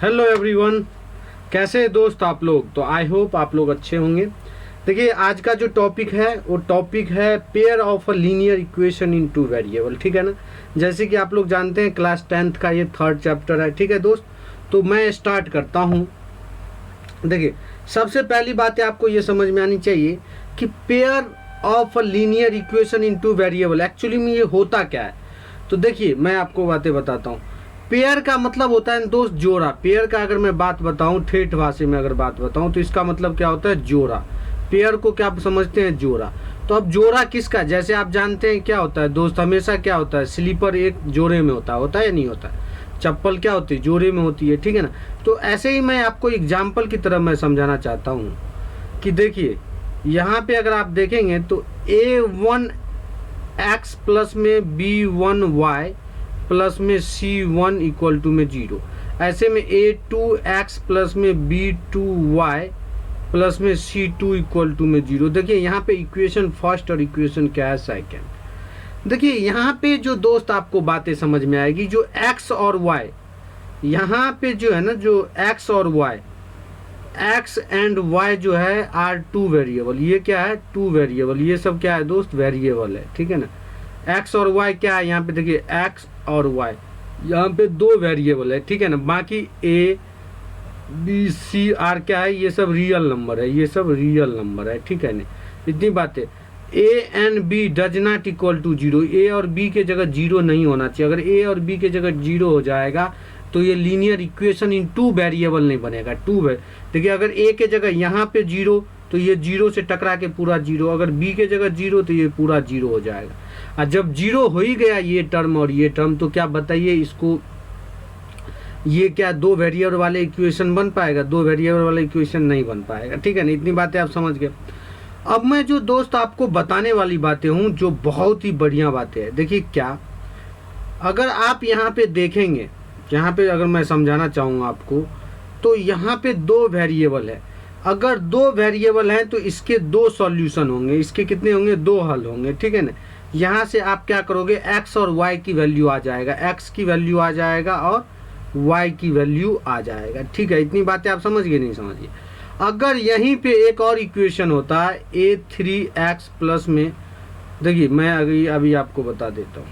Hello everyone, कैसे हैं दोस्त आप लोग। तो आई होप आप लोग अच्छे होंगे। देखिए आज का जो टॉपिक है वो टॉपिक है pair of a linear equation in two variable. ठीक है ना। जैसे कि आप लोग जानते हैं क्लास 10th का ये 3rd चैप्टर है। ठीक है दोस्त, तो मैं स्टार्ट करता हूँ। देखिए सबसे पहली बात है आपको ये समझ में आनी चाहिए कि pair of a linear equation in two variable actually में ये होता क्या है। तो देखिए मैं आपको बातें बताता हूँ। पेयर का मतलब होता है दोस्त जोड़ा। पेयर का अगर मैं बात बताऊं, ठेठ भाषा में अगर बात बताऊं, तो इसका मतलब क्या होता है, जोड़ा। पेयर को क्या आप समझते हैं, जोड़ा। तो अब जोड़ा किसका, जैसे आप जानते हैं क्या होता है दोस्त, हमेशा क्या होता है, स्लीपर एक जोड़े में होता है या नहीं होता है। चप्पल क्या होती है, जोड़े में होती है। ठीक है ना। तो ऐसे ही मैं आपको एग्जाम्पल की तरह मैं समझाना चाहता हूँ कि देखिए यहाँ पे अगर आप देखेंगे तो a1x प्लस में b1y प्लस में c1 इक्वल टू में 0। ऐसे में a2x प्लस में b2y प्लस में c2 इक्वल टू में 0। देखिए यहाँ पे इक्वेशन फर्स्ट और इक्वेशन क्या है, सेकंड। देखिए यहाँ पे जो दोस्त आपको बातें समझ में आएगी, जो x और y यहाँ पे जो है ना, जो x और y, x एंड y जो है आर टू वेरिएबल। ये क्या है, टू वेरिएबल। ये सब क्या है दोस्त, वेरिएबल है। ठीक है ना। x और y क्या है, यहाँ पे देखिए x और y यहाँ पे दो वेरिएबल है। ठीक है ना। बाकी a b c r क्या है, ये सब रियल नंबर है। ये सब रियल नंबर है। ठीक है ना। इतनी बात है। a and b does not equal to 0। a और b के जगह 0 नहीं होना चाहिए। अगर a और b के जगह 0 हो जाएगा तो ये linear equation in two variable नहीं बनेगा। देखिए अगर a के जगह यहाँ पे 0 तो ये 0 से टकरा के पूरा 0। अगर b के जगह 0 तो ये पूरा 0 हो जाएगा। और जब 0 हो ही गया ये टर्म और ये टर्म, तो क्या बताइए इसको, ये क्या दो वेरिएबल वाले इक्वेशन बन पाएगा, दो वेरिएबल वाला इक्वेशन नहीं बन पाएगा। ठीक है ना। इतनी बातें आप समझ गए। अब मैं जो दोस्त आपको बताने वाली बातें हूँ, जो बहुत ही बढ़िया बातें हैं। देखिए क्या, अगर आप यहाँ पे देखेंगे, यहाँ पे अगर मैं समझाना चाहूँगा आपको, तो यहाँ पे दो वेरिएबल है। अगर दो वेरिएबल हैं तो इसके दो सॉल्यूशन होंगे। इसके कितने होंगे, दो हल होंगे। ठीक है ना। यहाँ से आप क्या करोगे, x और y की वैल्यू आ जाएगा, x की वैल्यू आ जाएगा और y की वैल्यू आ जाएगा। ठीक है। इतनी बातें आप समझ गए, नहीं समझिए। अगर यहीं पे एक और इक्वेशन होता है a3x प्लस में, देखिए मैं अभी आपको बता देता हूँ।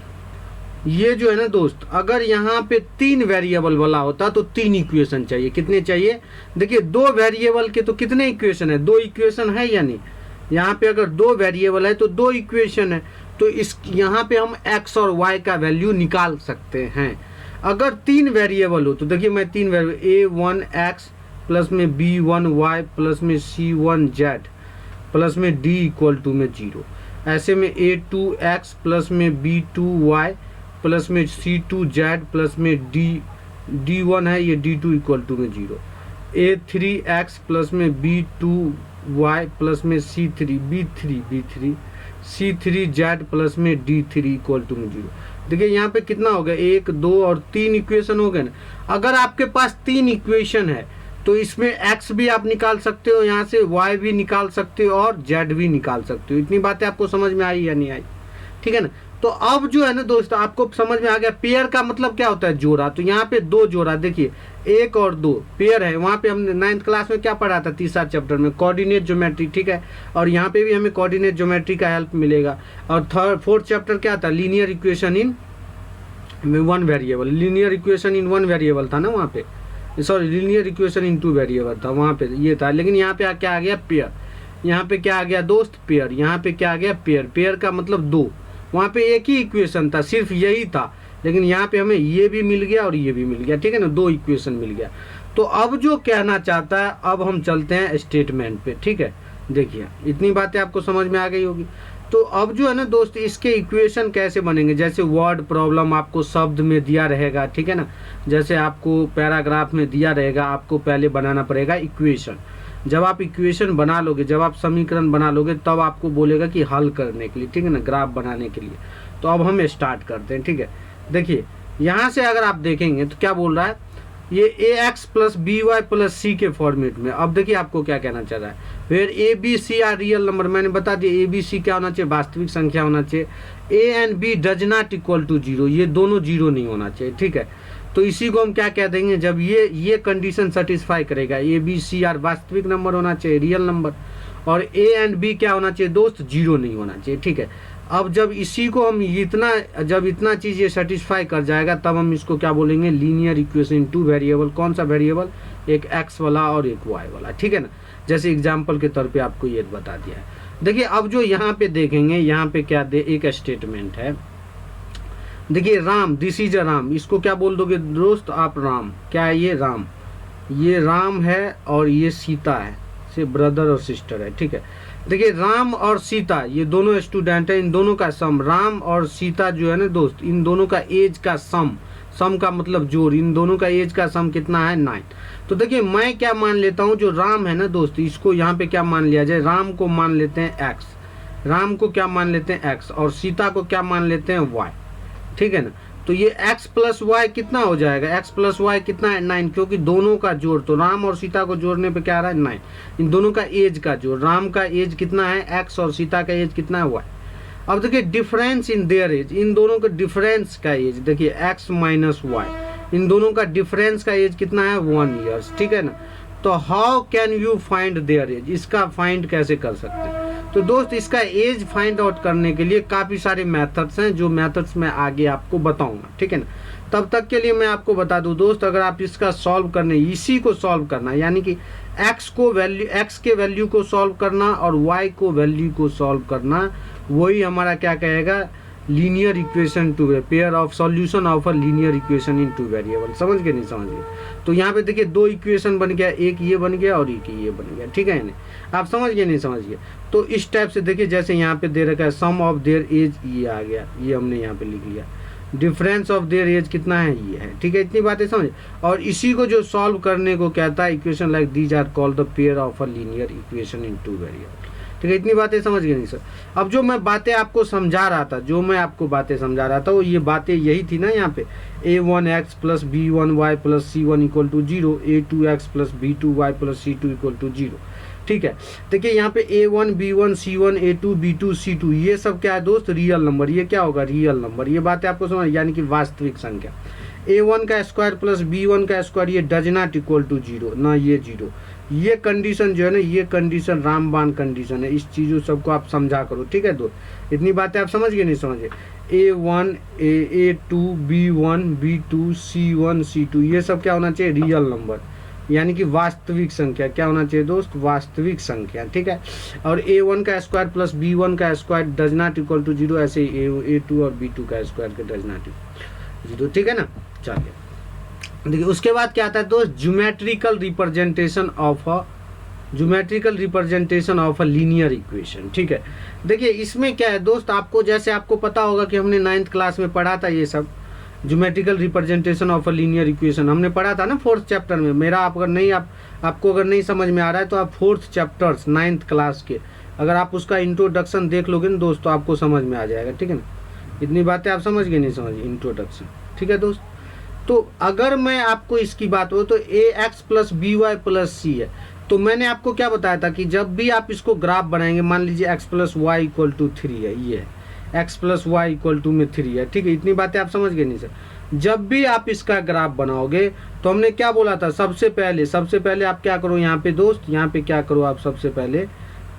ये जो है ना दोस्त, अगर यहाँ पे तीन वेरिएबल वाला होता तो तीन इक्वेशन चाहिए। कितने चाहिए, देखिए दो वेरिएबल के तो कितने इक्वेशन है, दो इक्वेशन है या नहीं। यहाँ पे अगर दो वेरिएबल है तो दो इक्वेशन है। तो इस यहाँ पे हम x और y का वैल्यू निकाल सकते हैं। अगर तीन वेरिएबल हो तो देखिए मैं तीन वेरिएबल a1x प्लस में b1y प्लस में c1z प्लस में d इक्वल टू में 0। ऐसे में a2x प्लस में b2y प्लस में c2z प्लस में d1 है, ये d2 इक्वल टू में 0। a3x प्लस में b2y प्लस में b3 c3z प्लस में d3 इक्वल टू में 0। देखिए यहाँ पे कितना हो गया, एक दो और तीन इक्वेशन हो गए ना। अगर आपके पास तीन इक्वेशन है तो इसमें x भी आप निकाल सकते हो, यहाँ से y भी निकाल सकते हो और z भी निकाल सकते हो। इतनी बातें आपको समझ में आई या नहीं आई। ठीक है ना। तो अब जो है ना दोस्तों, आपको समझ में आ गया पेयर का मतलब क्या होता है, जोड़ा। तो यहाँ पे दो जोड़ा, देखिए एक और दो पेयर है। वहाँ पे हमने 9th क्लास में क्या पढ़ा था, तीसरा चैप्टर में कोऑर्डिनेट ज्योमेट्री। ठीक है। और यहाँ पे भी हमें कोऑर्डिनेट ज्योमेट्री का हेल्प मिलेगा। और 4th चैप्टर क्या था, linear equation in one variable. Linear equation in one variable था ना वहाँ पे, sorry linear equation in two variable था वहाँ पे, ये था। लेकिन यहाँ पे क्या आ गया, पेयर। यहाँ पे क्या आ गया दोस्त, पेयर। यहाँ पे क्या आ गया, पेयर। पेयर का मतलब दो। वहाँ पे एक ही इक्वेशन था, सिर्फ यही था। लेकिन यहाँ पे हमें ये भी मिल गया और ये भी मिल गया। ठीक है ना, दो इक्वेशन मिल गया। तो अब जो कहना चाहता है, अब हम चलते हैं स्टेटमेंट पे। ठीक है। देखिए इतनी बातें आपको समझ में आ गई होगी। तो अब जो है ना दोस्त, इसके इक्वेशन कैसे बनेंगे, जैसे वर्ड प्रॉब्लम आपको शब्द में दिया रहेगा। ठीक है ना। जैसे आपको पैराग्राफ में दिया रहेगा, आपको पहले बनाना पड़ेगा इक्वेशन। जब आप इक्वेशन बना लोगे, जब आप समीकरण बना लोगे, तब आपको बोलेगा कि हल करने के लिए। ठीक है ना, ग्राफ बनाने के लिए। तो अब हम स्टार्ट करते हैं। ठीक है। देखिए यहाँ से अगर आप देखेंगे तो क्या बोल रहा है, ये ax plus b y plus c के फॉर्मेट में। अब देखिए आपको क्या कहना चाह रहा है, where A B C are real number. मैंने बता दिया ए बी सी क्या होना चाहिए, वास्तविक संख्या होना चाहिए। A and B does not equal to 0, ये दोनों 0 नहीं होना चाहिए। ठीक है। तो इसी को हम क्या कह देंगे, जब ये कंडीशन सेटिस्फाई करेगा, ए बी सी आर वास्तविक नंबर होना चाहिए, रियल नंबर, और ए एंड बी क्या होना चाहिए दोस्त, जीरो नहीं होना चाहिए, ठीक है। अब जब इसी को हम इतना चीज़ ये सेटिस्फाई कर जाएगा, तब हम इसको क्या बोलेंगे, लीनियर इक्वेशन, टू वेरिएबल। कौन सा वेरिएबल, एक एक्स वाला और एक वाई वाला, ठीक है ना। जैसे एग्जाम्पल के तौर पे आपको ये बता दिया है। देखिए अब जो यहाँ पे देखेंगे, यहाँ पे क्या एक स्टेटमेंट है, देखिए Ram, this is a Ram, इसको क्या बोल दोगे दोस्त आप, राम। क्या है ये, राम, ये राम है और ये सीता है, से ब्रदर और सिस्टर है, ठीक है। देखिए राम और सीता ये दोनों स्टूडेंट है, इन दोनों का सम, राम और सीता जो है ना दोस्त, इन दोनों का एज का सम का मतलब जोड़, इन दोनों का एज का सम कितना है, 9। तो देखिए मैं क्या मान लेता हूँ, जो राम है ना दोस्त, इसको यहाँ पे क्या मान लिया जाए, राम को मान लेते हैं एक्स, राम को क्या मान लेते हैं एक्स, और सीता को क्या मान लेते हैं वाई, ठीक है ना। तो ये x प्लस वाई कितना हो जाएगा, x प्लस वाई कितना है, 9, क्योंकि दोनों का जोड़, तो राम और सीता को जोड़ने पे क्या आ रहा है, 9। इन दोनों का एज का जोड़, राम का एज कितना है x और सीता का एज कितना है y। अब देखिए डिफरेंस इन देयर एज, इन दोनों का डिफरेंस का एज, देखिए x माइनस वाई, इन दोनों का डिफरेंस का एज कितना है, 1 ईयर्स, ठीक है ना। तो how can you find their age, इसका फाइंड कैसे कर सकते हैं। तो दोस्त इसका एज फाइंड आउट करने के लिए काफ़ी सारे मेथड्स हैं, जो मेथड्स मैं आगे आपको बताऊंगा, ठीक है ना। तब तक के लिए मैं आपको बता दूं दोस्त, अगर आप इसका सॉल्व करने, इसी को सॉल्व करना, यानी कि x के वैल्यू को सॉल्व करना और y को वैल्यू को सॉल्व करना, वही हमारा क्या कहेगा, linear equation two pair of solution of a linear equation in two variable. समझ गए नहीं समझ गए। तो यहाँ पे देखिए दो इक्वेशन बन गया, एक ये बन गया और एक ये बन गया, ठीक है ना। आप समझ गए नहीं समझ गए। तो इस टाइप से देखिए, जैसे यहाँ पे दे रखा है सम ऑफ देयर एज, ये आ गया, ये हमने यहाँ पे लिख लिया, डिफरेंस ऑफ देयर एज कितना है, ये है, ठीक है। इतनी बातें समझ। और इसी को जो सॉल्व करने को कहता है, equation like these are called the pair of a linear equation in two variable, ठीक है। इतनी बातें समझ गए नहीं सर। अब जो मैं बातें आपको समझा रहा था, वो ये बातें यही थी ना, यहाँ पे a1x plus b1y plus c1 equal to 0, a2x plus b2y plus c2 equal to 0, ठीक है। देखिए यहाँ पे a1 b1 c1 a2 b2 c2 ये सब क्या है दोस्त, रियल नंबर। ये क्या होगा, रियल नंबर। ये बातें आपको समझ, यानी कि वास्तविक संख्या। a1 का स्क्वायर प्लस b1 का स्क्वायर, ये डज नॉट इक्वल टू 0, ना ये 0। ये कंडीशन जो है ना, ये कंडीशन रामबाण कंडीशन है। इस चीज़ों सबको आप समझा करो, ठीक है दोस्त। इतनी बातें आप समझ गए नहीं समझे। a1 a2 b1 b2 c1 c2 ये सब क्या होना चाहिए, रियल नंबर, यानी कि वास्तविक संख्या। क्या होना चाहिए दोस्त, वास्तविक संख्या, ठीक है। और a1 का स्क्वायर प्लस b1 का square does not equal to 0, ऐसे a2 और b2 का स्क्वायर के डज नॉट इक्वल 0, ठीक है ना। चलिए देखिए उसके बाद क्या आता है दोस्त, geometrical representation of a linear equation, ठीक है। देखिए इसमें क्या है दोस्त, आपको जैसे आपको पता होगा कि हमने 9th क्लास में पढ़ा था, ये सब geometrical representation of a linear equation हमने पढ़ा था ना 4th चैप्टर में। मेरा आपको अगर नहीं समझ में आ रहा है, तो आप 4th चैप्टर्स 9th क्लास के, अगर आप उसका इंट्रोडक्शन देख लोगे ना दोस्त, तो आपको समझ में आ जाएगा, ठीक है ना। इतनी बातें आप समझ गए नहीं समझ, इंट्रोडक्शन, ठीक है दोस्त। तो अगर मैं आपको इसकी बात हो, तो ax plus b y plus c है। तो मैंने आपको क्या बताया था कि जब भी आप इसको ग्राफ बनाएंगे, मान लीजिए x plus Y equal to 3 है, ये है x plus Y equal to में 3 है, ठीक है। इतनी बातें आप समझ गए नहीं सर। जब भी आप इसका ग्राफ बनाओगे, तो हमने क्या बोला था, सबसे पहले आप क्या करो, यहाँ पे दोस्त, यहाँ पे क्या करो आप, सबसे पहले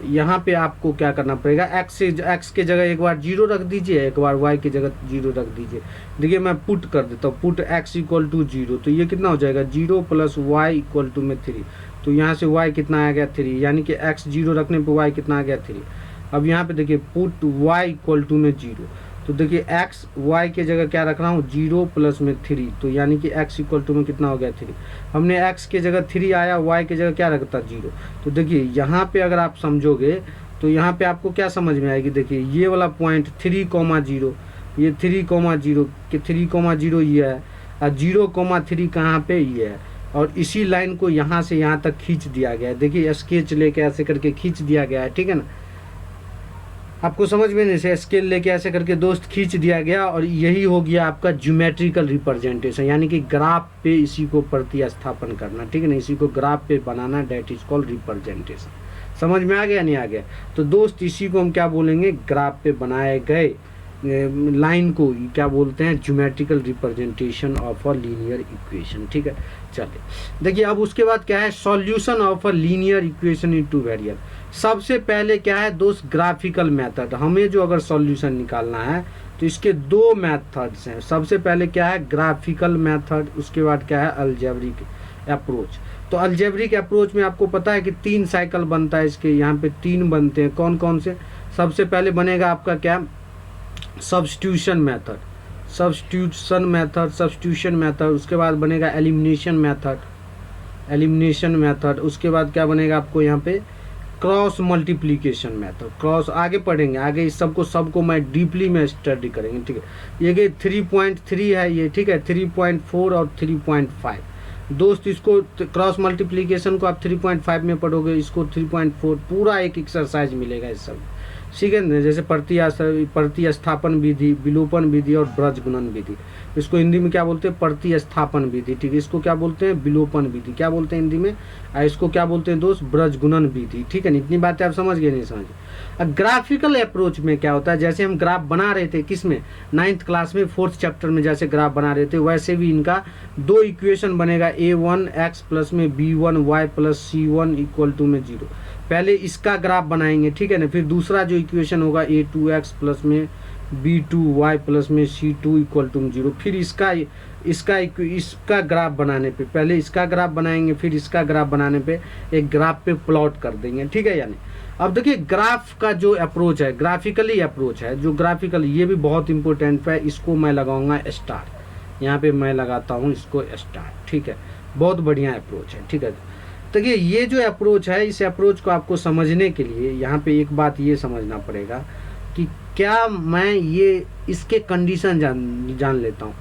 यहाँ पे आपको क्या करना पड़ेगा, x के जगह एक बार 0 रख दीजिए, एक बार y की जगह 0 रख दीजिए। देखिए मैं पुट कर देता हूँ, पुट x इक्वल टू 0, तो ये कितना हो जाएगा, 0 प्लस वाई इक्वल टू में 3। तो यहाँ से y कितना आ गया, 3, यानी कि x 0 रखने पे y कितना आ गया, 3। अब यहाँ पे देखिए पुट y इक्वल टू में 0, तो देखिए x y के जगह क्या रख रहा हूँ, 0 प्लस में 3, तो यानी कि x इक्वल टू में कितना हो गया, 3। हमने x के जगह 3 आया, y के जगह क्या रखता, 0। तो देखिए यहाँ पे अगर आप समझोगे, तो यहाँ पे आपको क्या समझ में आएगी, देखिए ये वाला पॉइंट 3,0, ये 3,0 के 3,0 ये है, और 0,3 कहाँ पे, ये है। और इसी लाइन को यहाँ से यहाँ तक खींच दिया गया है। देखिए स्केच लेके ऐसे करके खींच दिया गया है, ठीक है ना। आपको समझ में नहीं से, स्केल लेके ऐसे करके दोस्त खींच दिया गया, और यही हो गया आपका ज्योमेट्रिकल रिप्रेजेंटेशन, यानी कि ग्राफ पे इसी को प्रतिस्थापन करना, ठीक है ना। इसी को ग्राफ पे बनाना, डेट इज कॉल्ड रिप्रेजेंटेशन। समझ में आ गया नहीं आ गया। तो दोस्त इसी को हम क्या बोलेंगे, ग्राफ पे बनाए गए लाइन को क्या बोलते हैं, geometrical representation of a linear equation. ठीक है, चलिए देखिए अब उसके बाद क्या है, solution of a linear equation in two variable. सबसे पहले क्या है दोस्त, ग्राफिकल मेथड। हमें जो अगर सॉल्यूशन निकालना है तो इसके दो मेथड्स हैं। सबसे पहले क्या है, ग्राफिकल मेथड, उसके बाद क्या है, अलजेब्रिक अप्रोच। तो अलजेब्रिक अप्रोच में आपको पता है कि 3 साइकिल बनता है इसके, यहाँ पे 3 बनते हैं। कौन कौन से, सबसे पहले बनेगा आपका क्या, सब्स्टिट्यूशन मेथड, सब्स्टिट्यूशन मेथड। उसके बाद बनेगा एलिमिनेशन मेथड। उसके बाद क्या बनेगा आपको यहाँ पे, क्रॉस मल्टीप्लिकेशन मेथड। क्रॉस आगे पढ़ेंगे, आगे इस सबको मैं डीपली में स्टडी करेंगे। ठीक है, ये 3.3 है ये, ठीक है, 3.4 और 3.5। दोस्त इसको क्रॉस मल्टीप्लिकेशन को आप 3.5 में पढ़ोगे, इसको 3.4, पूरा एक एक्सरसाइज मिलेगा इस सब, ठीक है ना। जैसे प्रतिस्थापन विधि, विलोपन विधि और ब्रज गुणन विधि। इसको हिंदी में क्या बोलते हैं, प्रतिस्थापन विधि। ठीक है, इसको क्या बोलते हैं, विलोपन विधि। क्या बोलते हैं हिंदी में, इसको क्या बोलते हैं दोस्त, ब्रज गुणन विधि। ठीक है ना, इतनी बातें आप समझ गए, नहीं समझे। ग्राफिकल अप्रोच में क्या होता है, जैसे हम ग्राफ बना रहे थे किसमें, 9th क्लास में 4th चैप्टर में जैसे ग्राफ बना रहे थे, वैसे भी इनका 2 इक्वेशन बनेगा, a1x प्लस में b1y plus c1 equal to में 0। पहले इसका ग्राफ बनाएंगे, ठीक है ना, फिर दूसरा जो इक्वेशन होगा a2x प्लस में b2y प्लस में c2 इक्वल टू 0। फिर इसका ग्राफ बनाने पे, पहले इसका ग्राफ बनाएंगे, फिर इसका ग्राफ बनाने पे एक ग्राफ पे प्लॉट कर देंगे। ठीक है, यानी अब देखिए ग्राफ का जो अप्रोच है, ग्राफिकली अप्रोच है, जो ग्राफिकल, ये भी बहुत इंपॉर्टेंट है। इसको मैं लगाऊंगा स्टार, यहाँ पे मैं लगाता हूँ इसको स्टार। ठीक है, बहुत बढ़िया अप्रोच है। ठीक है, देखिए ये जो अप्रोच है, इस अप्रोच को आपको समझने के लिए यहाँ पे एक बात ये समझना पड़ेगा कि क्या मैं ये इसके कंडीशन जान लेता हूँ।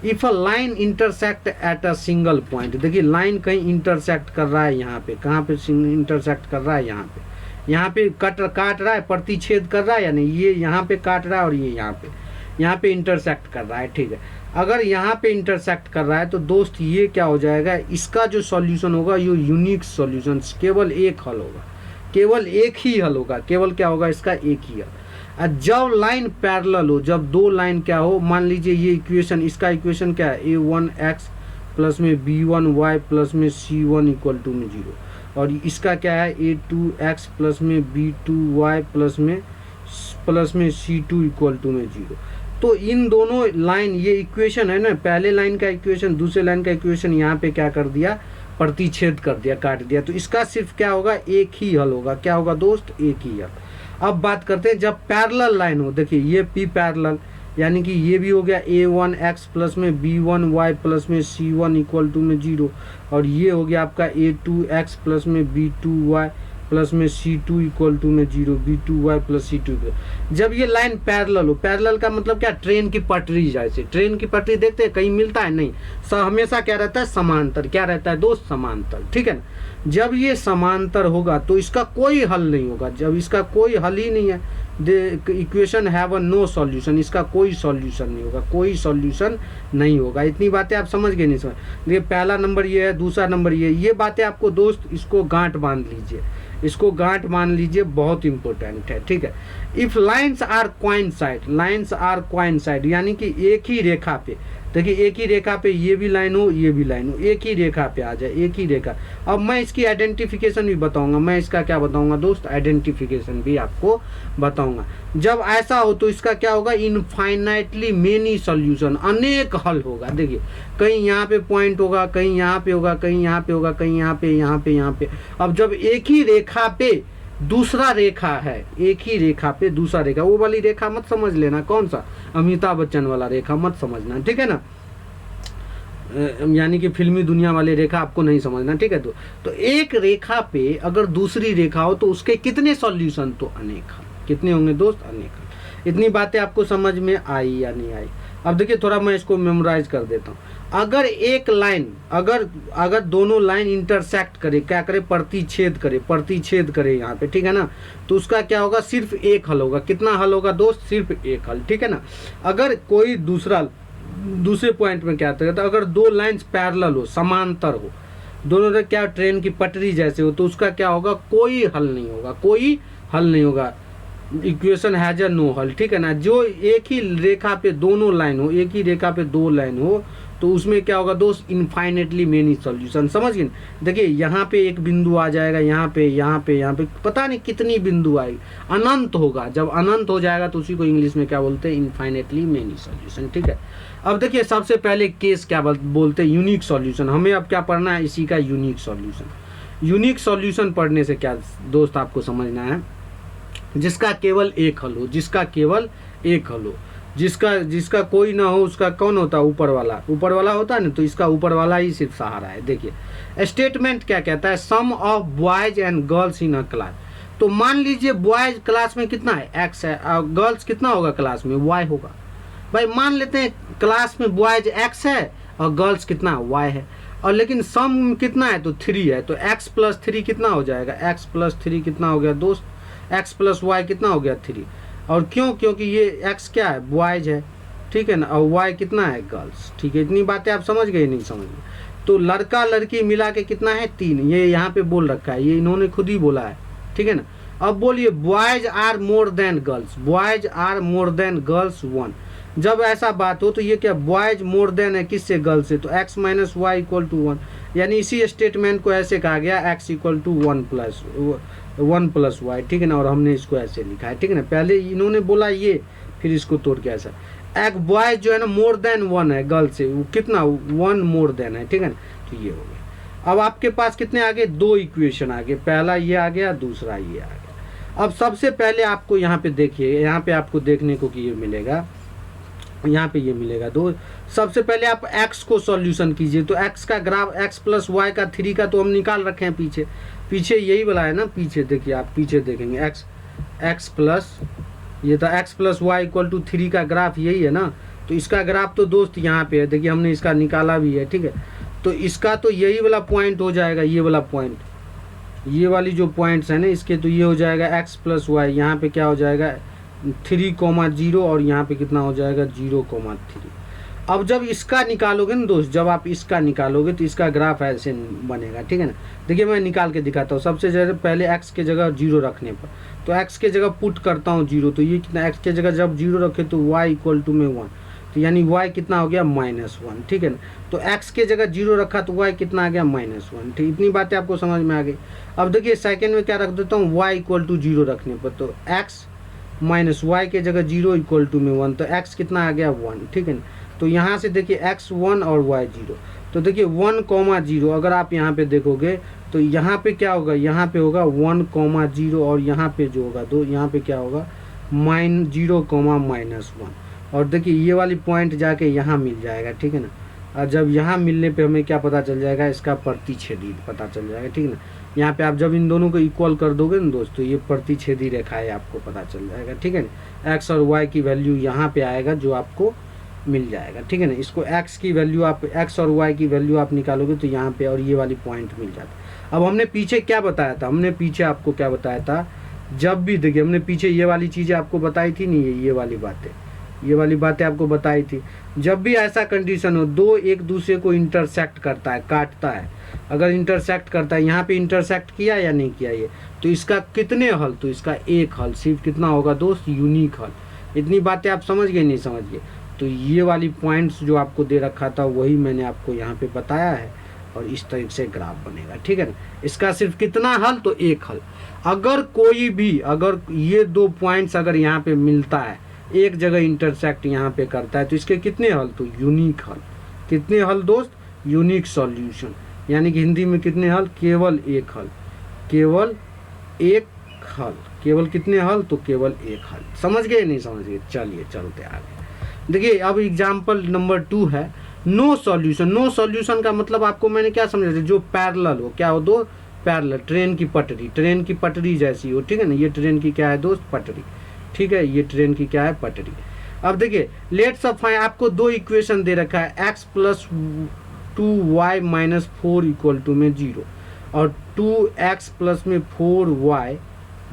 If a line intersect at a single point, देखिए लाइन कहीं इंटरसेक्ट कर रहा है, यहाँ पे कहाँ पे इंटरसेक्ट कर रहा है, यहाँ पे काट रहा है, प्रतिच्छेद कर रहा है, यानी ये यहाँ पे काट रहा है और ये यहाँ पे इंटरसेक्ट कर रहा है। ठीक है, अगर यहाँ पे इंटरसेक्ट कर रहा है तो दोस्त ये क्या हो जाएगा, इसका जो सॉल्यूशन होगा ये यूनिक सॉल्यूशन, केवल एक हल होगा, केवल एक ही हल होगा, केवल क्या होगा, इसका एक ही हल। जब लाइन पैरेलल हो, जब 2 लाइन क्या हो, मान लीजिए ये इक्वेशन, इसका इक्वेशन क्या है, a1x प्लस में b1y प्लस में c1 इक्वल टू में 0, और इसका क्या है, a2x प्लस में b2y प्लस में c2 इक्वल टू में 0। तो इन दोनों लाइन, ये इक्वेशन है ना, पहले लाइन का इक्वेशन, दूसरे लाइन का इक्वेशन, यहाँ पे क्या कर दिया, प्रतिच्छेद कर दिया, काट दिया। तो इसका सिर्फ क्या होगा, एक ही हल होगा। क्या होगा दोस्त, एक ही हल। अब बात करते हैं जब पैरेलल लाइन हो, देखिए ये p पैरेलल, यानी कि ये भी हो गया a1x प्लस में b1y प्लस में c1 इक्वल टू में 0, और ये हो गया आपका a2x प्लस में b2y प्लस में c2 इक्वल टू में 0, b2y प्लस c2। जब ये लाइन पैरेलल हो, पैरेलल का मतलब क्या, ट्रेन की पटरी, जैसे ट्रेन की पटरी देखते हैं कहीं मिलता है, नहीं, हमेशा क्या रहता है, समांतर। क्या रहता है दोस्त, समांतर। ठीक है ना, जब ये समांतर होगा तो इसका कोई हल नहीं होगा। जब इसका कोई हल ही नहीं है, the equation have a no solution, इसका कोई सॉल्यूशन नहीं होगा, कोई सॉल्यूशन नहीं होगा। इतनी बातें आप समझ गए, नहीं समझ, देखिए पहला नंबर ये है, दूसरा नंबर ये बातें आपको दोस्त, इसको गांठ बांध लीजिए, इसको गांठ मान लीजिए, बहुत इंपॉर्टेंट है। ठीक है, इफ लाइन्स आर कोइंसाइड, यानी कि एक ही रेखा पे, देखिए एक ही रेखा पे ये भी लाइन हो, ये भी लाइन हो, एक ही रेखा पे आ जाए, एक ही रेखा। अब मैं इसकी आइडेंटिफिकेशन भी बताऊंगा, मैं इसका क्या बताऊंगा दोस्त, आइडेंटिफिकेशन भी आपको बताऊंगा। जब ऐसा हो तो इसका क्या होगा, इनफाइनाइटली मेनी सॉल्यूशन, अनेक हल होगा। देखिए कहीं यहाँ पे पॉइंट होगा, कहीं यहाँ पे होगा, कहीं यहाँ पे होगा, कहीं यहाँ पे, यहाँ पे, यहाँ पे। अब जब एक ही रेखा पे दूसरा रेखा है, एक ही रेखा पे दूसरा रेखा, वो वाली रेखा मत समझ लेना, कौन सा, अमिताभ बच्चन वाला रेखा मत समझना। ठीक है ना, यानी कि फिल्मी दुनिया वाले रेखा आपको नहीं समझना। ठीक है, तो एक रेखा पे अगर दूसरी रेखा हो तो उसके कितने सॉल्यूशन, तो अनेक। कितने होंगे दोस्त, अनेक। इतनी बातें आपको समझ में आई या नहीं आई। अब देखिए थोड़ा मैं इसको मेमोराइज कर देता हूँ। अगर एक लाइन, अगर दोनों लाइन इंटरसेक्ट करे, क्या करे, प्रतिच्छेद करे यहाँ पे, ठीक है ना, तो उसका क्या होगा, सिर्फ एक हल होगा। कितना हल होगा दोस्त, सिर्फ एक हल। ठीक है ना, अगर कोई दूसरे पॉइंट में क्या होता है, तो अगर 2 लाइन्स पैरेलल हो, समांतर हो, दोनों में क्या, ट्रेन की पटरी जैसे हो, तो उसका क्या होगा, कोई हल नहीं होगा, कोई हल नहीं होगा। इक्वेशन हैज अ नो हल, ठीक है ना। जो एक ही रेखा पे दोनों लाइन हो, एक ही रेखा पे दो लाइन हो, तो उसमें क्या होगा दोस्त, इनफाइनेटली मेनी सॉल्यूशन। समझ गए। देखिए यहाँ पे एक बिंदु आ जाएगा, यहाँ पे यहाँ पे यहाँ पे पता नहीं कितनी बिंदु आएगी, अनंत होगा। जब अनंत हो जाएगा तो उसी को इंग्लिश में क्या बोलते हैं, इनफाइनेटली मेनी सॉल्यूशन, ठीक है। अब देखिए सबसे पहले केस क्या बोलते हैं, यूनिक सॉल्यूशन। हमें अब क्या पढ़ना है, इसी का यूनिक सॉल्यूशन। यूनिक सॉल्यूशन पढ़ने से क्या दोस्त आपको समझना है, जिसका केवल एक हल हो, जिसका केवल एक हल हो, जिसका कोई ना हो, उसका कौन होता है, ऊपर वाला। ऊपर वाला होता है ना, तो इसका ऊपर वाला ही सिर्फ सहारा है। देखिए स्टेटमेंट क्या कहता है, sum of boys and girls in a class. तो मान लीजिए बॉयज क्लास में कितना है, एक्स है, और गर्ल्स कितना होगा क्लास में, वाई होगा। भाई मान लेते हैं क्लास में बॉयज एक्स है और गर्ल्स कितना वाई है, और लेकिन सम कितना है, तो 3 है। तो x प्लस 3 कितना हो जाएगा, x प्लस 3 कितना हो गया दोस्त, x प्लस वाई कितना हो गया 3। और क्यों, क्योंकि ये x क्या है, बॉयज है, ठीक है ना, और y कितना है, गर्ल्स, ठीक है। इतनी बातें आप समझ गए, नहीं समझ गए। तो लड़का लड़की मिला के कितना है, 3। ये यहाँ पे बोल रखा है, ये इन्होंने खुद ही बोला है, ठीक है ना। अब बोलिए boys are more than girls, boys are more than girls 1। जब ऐसा बात हो तो ये क्या, बॉयज मोर देन है किससे, गर्ल्स से, तो x minus Y equal to 1। यानी इसी स्टेटमेंट को ऐसे कहा गया, x equal to 1 plus Y, ठीक है ना। और हमने इसको ऐसे लिखा है, ठीक है ना। पहले इन्होंने बोला ये, फिर इसको तोड़ के ऐसा, एक बॉयज जो है ना मोर देन 1 है गर्ल्स से, वो कितना 1 मोर देन है, ठीक है ना। तो ये हो गया। अब आपके पास कितने आ गए, 2 इक्वेशन आ गए, पहला ये आ गया, दूसरा ये आ गया। अब सबसे पहले आपको यहाँ पे देखिए, यहाँ पे आपको देखने को कि ये मिलेगा, यहाँ पे ये मिलेगा 2। सबसे पहले आप x को सॉल्यूशन कीजिए। तो x का ग्राफ, x प्लस वाई का 3 का तो हम निकाल रखे हैं पीछे, पीछे यही वाला है ना, पीछे देखिए, आप पीछे देखेंगे x प्लस, ये था x plus Y equal to 3 का ग्राफ यही है ना। तो इसका ग्राफ तो दोस्त यहाँ पे है, देखिए हमने इसका निकाला भी है, ठीक है। तो इसका तो यही वाला पॉइंट हो जाएगा, ये वाला पॉइंट, ये वाली जो पॉइंट्स है ना इसके, तो ये हो जाएगा x प्लस वाई, यहाँ पे क्या हो जाएगा 3,0, और यहाँ पे कितना हो जाएगा 0,3। अब जब इसका निकालोगे ना दोस्त, जब आप इसका निकालोगे तो इसका ग्राफ ऐसे बनेगा, ठीक है ना। देखिए मैं निकाल के दिखाता हूँ। सबसे ज़्यादा पहले x के जगह 0 रखने पर, तो x के जगह पुट करता हूँ 0, तो ये कितना, x के जगह जब 0 रखे तो y इक्वल टू में 1, तो यानी y कितना हो गया -1, ठीक है ना। तो x के जगह 0 रखा तो y कितना आ गया -1, ठीक। इतनी बातें आपको समझ में आ गई। अब देखिए सेकेंड में क्या रख देता हूँ, y इक्वल टू 0 रखने पर, तो x माइनस वाई के जगह 0 इक्वल टू में 1, तो x कितना आ गया 1, ठीक है ना। तो यहाँ से देखिए x 1 और y 0, तो देखिए 1,0 अगर आप यहाँ पे देखोगे तो यहाँ पे क्या होगा, यहाँ पे होगा 1,0, और यहाँ पे जो होगा यहाँ पे क्या होगा -0,-1। और देखिए ये वाली पॉइंट जाके यहाँ मिल जाएगा, ठीक है ना। और जब यहाँ मिलने पे हमें क्या पता चल जाएगा, इसका प्रतिच्छेदी पता चल जाएगा, ठीक है ना। यहाँ पे आप जब इन दोनों को इक्वल कर दोगे ना दोस्तों, ये प्रतिच्छेदी रेखा है, आपको पता चल जाएगा, ठीक है ना। x और y की वैल्यू यहाँ पे आएगा जो आपको मिल जाएगा, ठीक है ना। इसको x की वैल्यू, आप x और y की वैल्यू आप निकालोगे तो यहाँ पे और ये वाली पॉइंट मिल जाता है। अब हमने पीछे क्या बताया था, हमने पीछे आपको क्या बताया था, जब भी देखिए हमने पीछे ये वाली चीज़ें आपको बताई थी नहीं, ये वाली बातें आपको बताई थी। जब भी ऐसा कंडीशन हो, दो एक दूसरे को इंटरसेक्ट करता है, काटता है, अगर इंटरसेक्ट करता है, यहाँ पे इंटरसेक्ट किया या नहीं किया ये, तो इसका कितने हल, तो इसका एक हल, सिर्फ कितना होगा दोस्त, यूनिक हल। इतनी बातें आप समझ गए, नहीं समझ गए। तो ये वाली पॉइंट्स जो आपको दे रखा था वही मैंने आपको यहाँ पे बताया है, और इस तरीके से ग्राफ बनेगा, ठीक है ना। इसका सिर्फ कितना हल, तो एक हल। अगर कोई भी, अगर ये 2 पॉइंट्स अगर यहाँ पे मिलता है, एक जगह इंटरसेक्ट यहाँ पे करता है, तो इसके कितने हल, तो यूनिक हल। कितने हल दोस्त, यूनिक सॉल्यूशन, यानी कि हिंदी में कितने हल, केवल एक हल, केवल एक हल। केवल कितने हल, तो केवल एक हल। समझ गए, नहीं समझ गए, चलिए चलते आगे। देखिए अब एग्जाम्पल नंबर 2 है, नो सॉल्यूशन। नो सॉल्यूशन का मतलब आपको मैंने क्या समझा, जो पैरेलल हो, क्या हो, दो पैरेलल, ट्रेन की पटरी जैसी हो, ठीक है ना। ये ट्रेन की क्या है दोस्त, पटरी, ठीक है। ये ट्रेन की क्या है, पटरी। अब देखिए लेट्स फाइंड, आपको 2 इक्वेशन दे रखा है, x plus 2y minus 4 equal to में 0, और 2x प्लस में 4y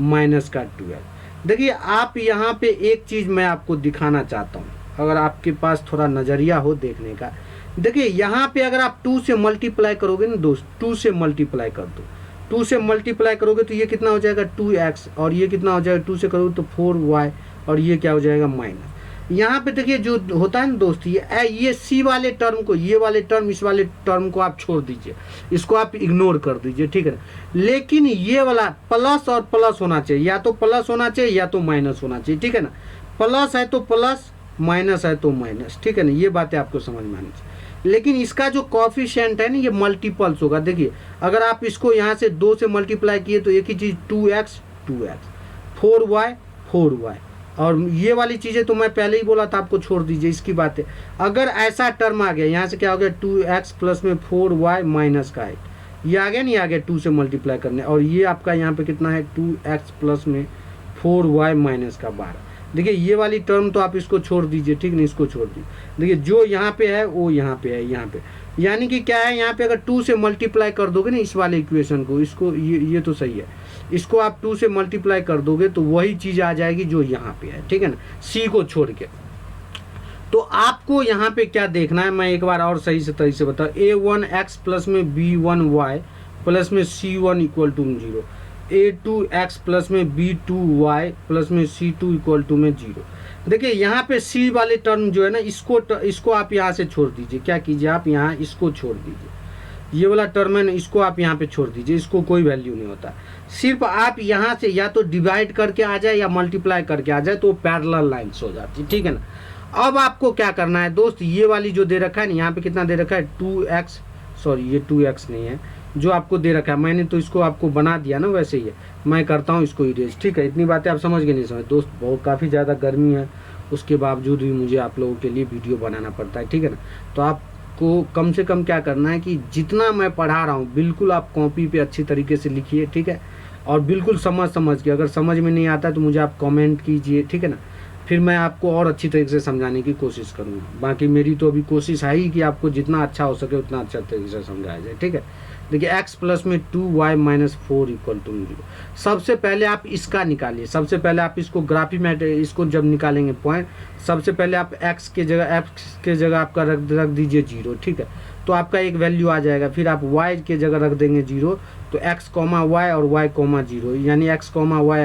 माइनस का 12। देखिए आप यहाँ पे एक चीज़ मैं आपको दिखाना चाहता हूँ, अगर आपके पास थोड़ा नज़रिया हो देखने का। देखिए यहाँ पे अगर आप 2 से मल्टीप्लाई करोगे ना दोस्त, 2 से मल्टीप्लाई कर दो, 2 से मल्टीप्लाई करोगे तो ये कितना हो जाएगा 2x, और ये कितना हो जाएगा 2 से करोगे तो 4y, और ये क्या हो जाएगा माइनस। यहाँ पे देखिए जो होता है ना दोस्त, ये सी वाले टर्म को, ये वाले टर्म, इस वाले टर्म को आप छोड़ दीजिए, इसको आप इग्नोर कर दीजिए, ठीक है ना। लेकिन ये वाला प्लस और प्लस होना चाहिए, या तो प्लस होना चाहिए या तो माइनस होना चाहिए, ठीक है ना। प्लस है तो प्लस, माइनस है तो माइनस, ठीक है ना। ये बातें आपको समझ में आनी चाहिए। लेकिन इसका जो कॉफिशिएंट है ना, ये मल्टीपल्स होगा। देखिए अगर आप इसको यहाँ से 2 से मल्टीप्लाई किए तो एक ही चीज़ 2x 4y 4y, और ये वाली चीज़ें तो मैं पहले ही बोला था आपको, छोड़ दीजिए इसकी बातें। अगर ऐसा टर्म आ गया, यहाँ से क्या हो गया 2x प्लस में 4y माइनस का 8, ये आ गया नहीं, आ गया 2 से मल्टीप्लाई करने, और ये आपका यहाँ पे कितना है 2x प्लस में 4y माइनस का 12। देखिए ये वाली टर्म तो आप इसको छोड़ दीजिए, ठीक नहीं, इसको छोड़ दीजिए। देखिए जो यहाँ पे है वो यहाँ पे है, यहाँ पे, यानी कि क्या है, यहाँ पे अगर 2 से मल्टीप्लाई कर दोगे ना इस वाले इक्वेशन को, इसको ये तो सही है, इसको आप 2 से मल्टीप्लाई कर दोगे तो वही चीज़ आ जाएगी जो यहाँ पे है, ठीक है ना, सी को छोड़ के। तो आपको यहाँ पे क्या देखना है, मैं एक बार और सही से तरीके से बताऊँ। a1x प्लस में b1y प्लस में c1 equal to 0, a2x plus में b2y प्लस में c2 इक्वल टू में 0। देखिए यहाँ पे c वाले टर्म जो है ना, इसको आप यहाँ से छोड़ दीजिए। क्या कीजिए, आप यहाँ इसको छोड़ दीजिए, ये वाला टर्म है ना, इसको आप यहाँ पे छोड़ दीजिए, इसको कोई वैल्यू नहीं होता। सिर्फ आप यहाँ से या तो डिवाइड करके आ जाए या मल्टीप्लाई करके आ जाए तो पैरेलल लाइन्स हो जाती है, ठीक है ना। अब आपको क्या करना है दोस्त, ये वाली जो दे रखा है ना, यहाँ पे कितना दे रखा है 2x, सॉरी ये 2x नहीं है जो आपको दे रखा है, मैंने तो इसको आपको बना दिया ना, वैसे ही है, मैं करता हूँ इसको इरेज, ठीक है। इतनी बातें आप समझ गए नहीं समझ दोस्त, बहुत काफ़ी ज़्यादा गर्मी है, उसके बावजूद भी मुझे आप लोगों के लिए वीडियो बनाना पड़ता है, ठीक है ना। तो आपको कम से कम क्या करना है कि जितना मैं पढ़ा रहा हूँ बिल्कुल आप कॉपी पे अच्छी तरीके से लिखिए, ठीक है, और बिल्कुल समझ के, अगर समझ में नहीं आता तो मुझे आप कमेंट कीजिए, ठीक है ना, फिर मैं आपको और अच्छी तरीके से समझाने की कोशिश करूँगा। बाकी मेरी तो अभी कोशिश है ही कि आपको जितना अच्छा हो सके उतना अच्छा तरीके से समझाया जाए, ठीक है। देखिए x प्लस में 2y माइनस 4 इक्वल टू 0। सबसे पहले आप इसका निकालिए, सबसे पहले आप इसको ग्राफी मैट, इसको जब निकालेंगे पॉइंट, सबसे पहले आप x के जगह आपका रख दीजिए 0, ठीक है, तो आपका एक वैल्यू आ जाएगा। फिर आप y के जगह रख देंगे 0, तो x कॉमा y और y कॉमा 0, यानी x कॉमा y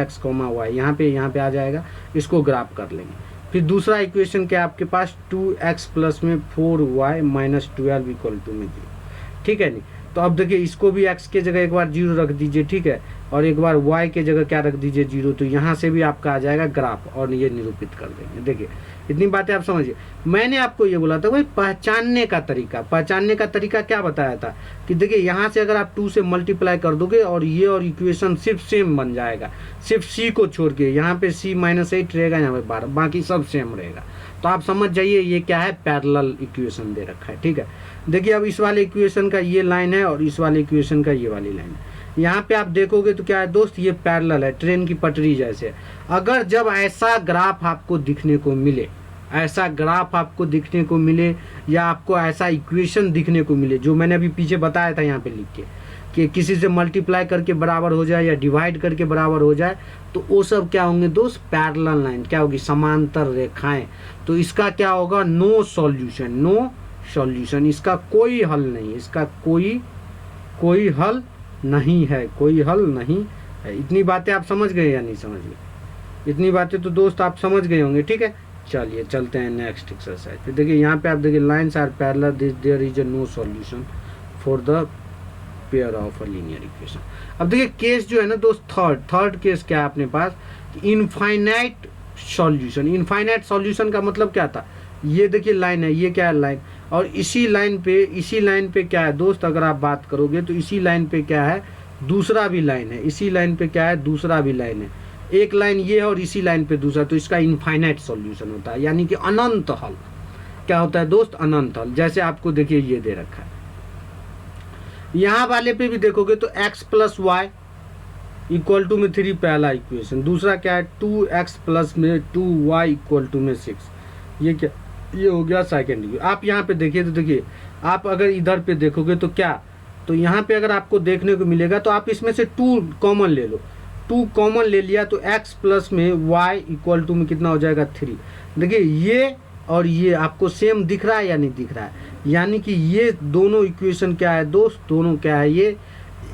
यहाँ पे आ जाएगा, इसको ग्राफ कर लेंगे। फिर दूसरा इक्वेशन क्या आपके पास 2x प्लस में 4y माइनस 12 इक्वल टू में 0, ठीक है नहीं। तो अब देखिए इसको भी x के जगह एक बार 0 रख दीजिए, ठीक है, और एक बार y के जगह क्या रख दीजिए 0, तो यहाँ से भी आपका आ जाएगा ग्राफ, और ये निरूपित कर देंगे। देखिए इतनी बातें आप समझिए। मैंने आपको ये बोला था भाई पहचानने का तरीका क्या बताया था कि देखिए यहाँ से अगर आप 2 से मल्टीप्लाई कर दोगे और ये और इक्वेशन सिर्फ सेम बन जाएगा, सिर्फ c को छोड़ के, यहाँ पे c माइनस 8 रहेगा, यहाँ पे 12, बाकी सब सेम रहेगा। तो आप समझ जाइए ये क्या है, पैरेलल इक्वेशन दे रखा है, ठीक है। देखिए अब इस वाले इक्वेशन का ये लाइन है और इस वाले इक्वेशन का ये वाली लाइन है, यहाँ पे आप देखोगे तो क्या है दोस्त, ये पैरेलल है, ट्रेन की पटरी जैसे। अगर जब ऐसा ग्राफ आपको दिखने को मिले, या आपको ऐसा इक्वेशन दिखने को मिले जो मैंने अभी पीछे बताया था यहाँ पे लिख के, कि किसी से मल्टीप्लाई करके बराबर हो जाए या डिवाइड करके बराबर हो जाए, तो वो सब क्या होंगे दोस्त, पैरेलल लाइन, क्या होगी, समांतर रेखाएं। तो इसका क्या होगा, नो सॉल्यूशन, इसका कोई हल नहीं, इसका कोई हल नहीं है। इतनी बातें आप समझ गए या नहीं समझ गए? इतनी बातें तो दोस्त आप समझ गए होंगे, ठीक है। चलिए चलते हैं नेक्स्ट एक्सरसाइज पे। देखिए यहाँ पे आप देखिए lines are parallel, there is a no solution for the pair of a linear equation. अब देखिए केस जो है ना दोस्त, थर्ड केस क्या है अपने पास, इनफाइनाइट सॉल्यूशन का मतलब क्या था, ये देखिए लाइन है, ये क्या है लाइन, और इसी लाइन पे क्या है दोस्त, अगर आप बात करोगे तो इसी लाइन पे क्या है, दूसरा भी लाइन है, इसी लाइन पे क्या है, दूसरा भी लाइन है, एक लाइन ये है और इसी लाइन पे दूसरा, तो इसका इनफाइनाइट सॉल्यूशन होता है, यानी कि अनंत हल। क्या होता है दोस्त, अनंत हल। जैसे आपको देखिए ये दे रखा है, यहाँ वाले पे भी देखोगे तो x plus Y equal to में 3 पहला इक्वेशन, दूसरा क्या है 2x प्लस में 2y इक्वल टू में 6, ये क्या, ये हो गया सेकेंड इक्वेशन। आप यहाँ पे देखिए तो देखिए, आप अगर इधर पे देखोगे तो क्या, तो यहाँ पे अगर आपको देखने को मिलेगा तो आप इसमें से 2 कॉमन ले लो, 2 कॉमन ले लिया तो x प्लस में y इक्वल टू में कितना हो जाएगा 3। देखिए ये और ये आपको सेम दिख रहा है या नहीं दिख रहा है, यानी कि ये दोनों इक्वेशन क्या है दोस्त, दोनों क्या है, ये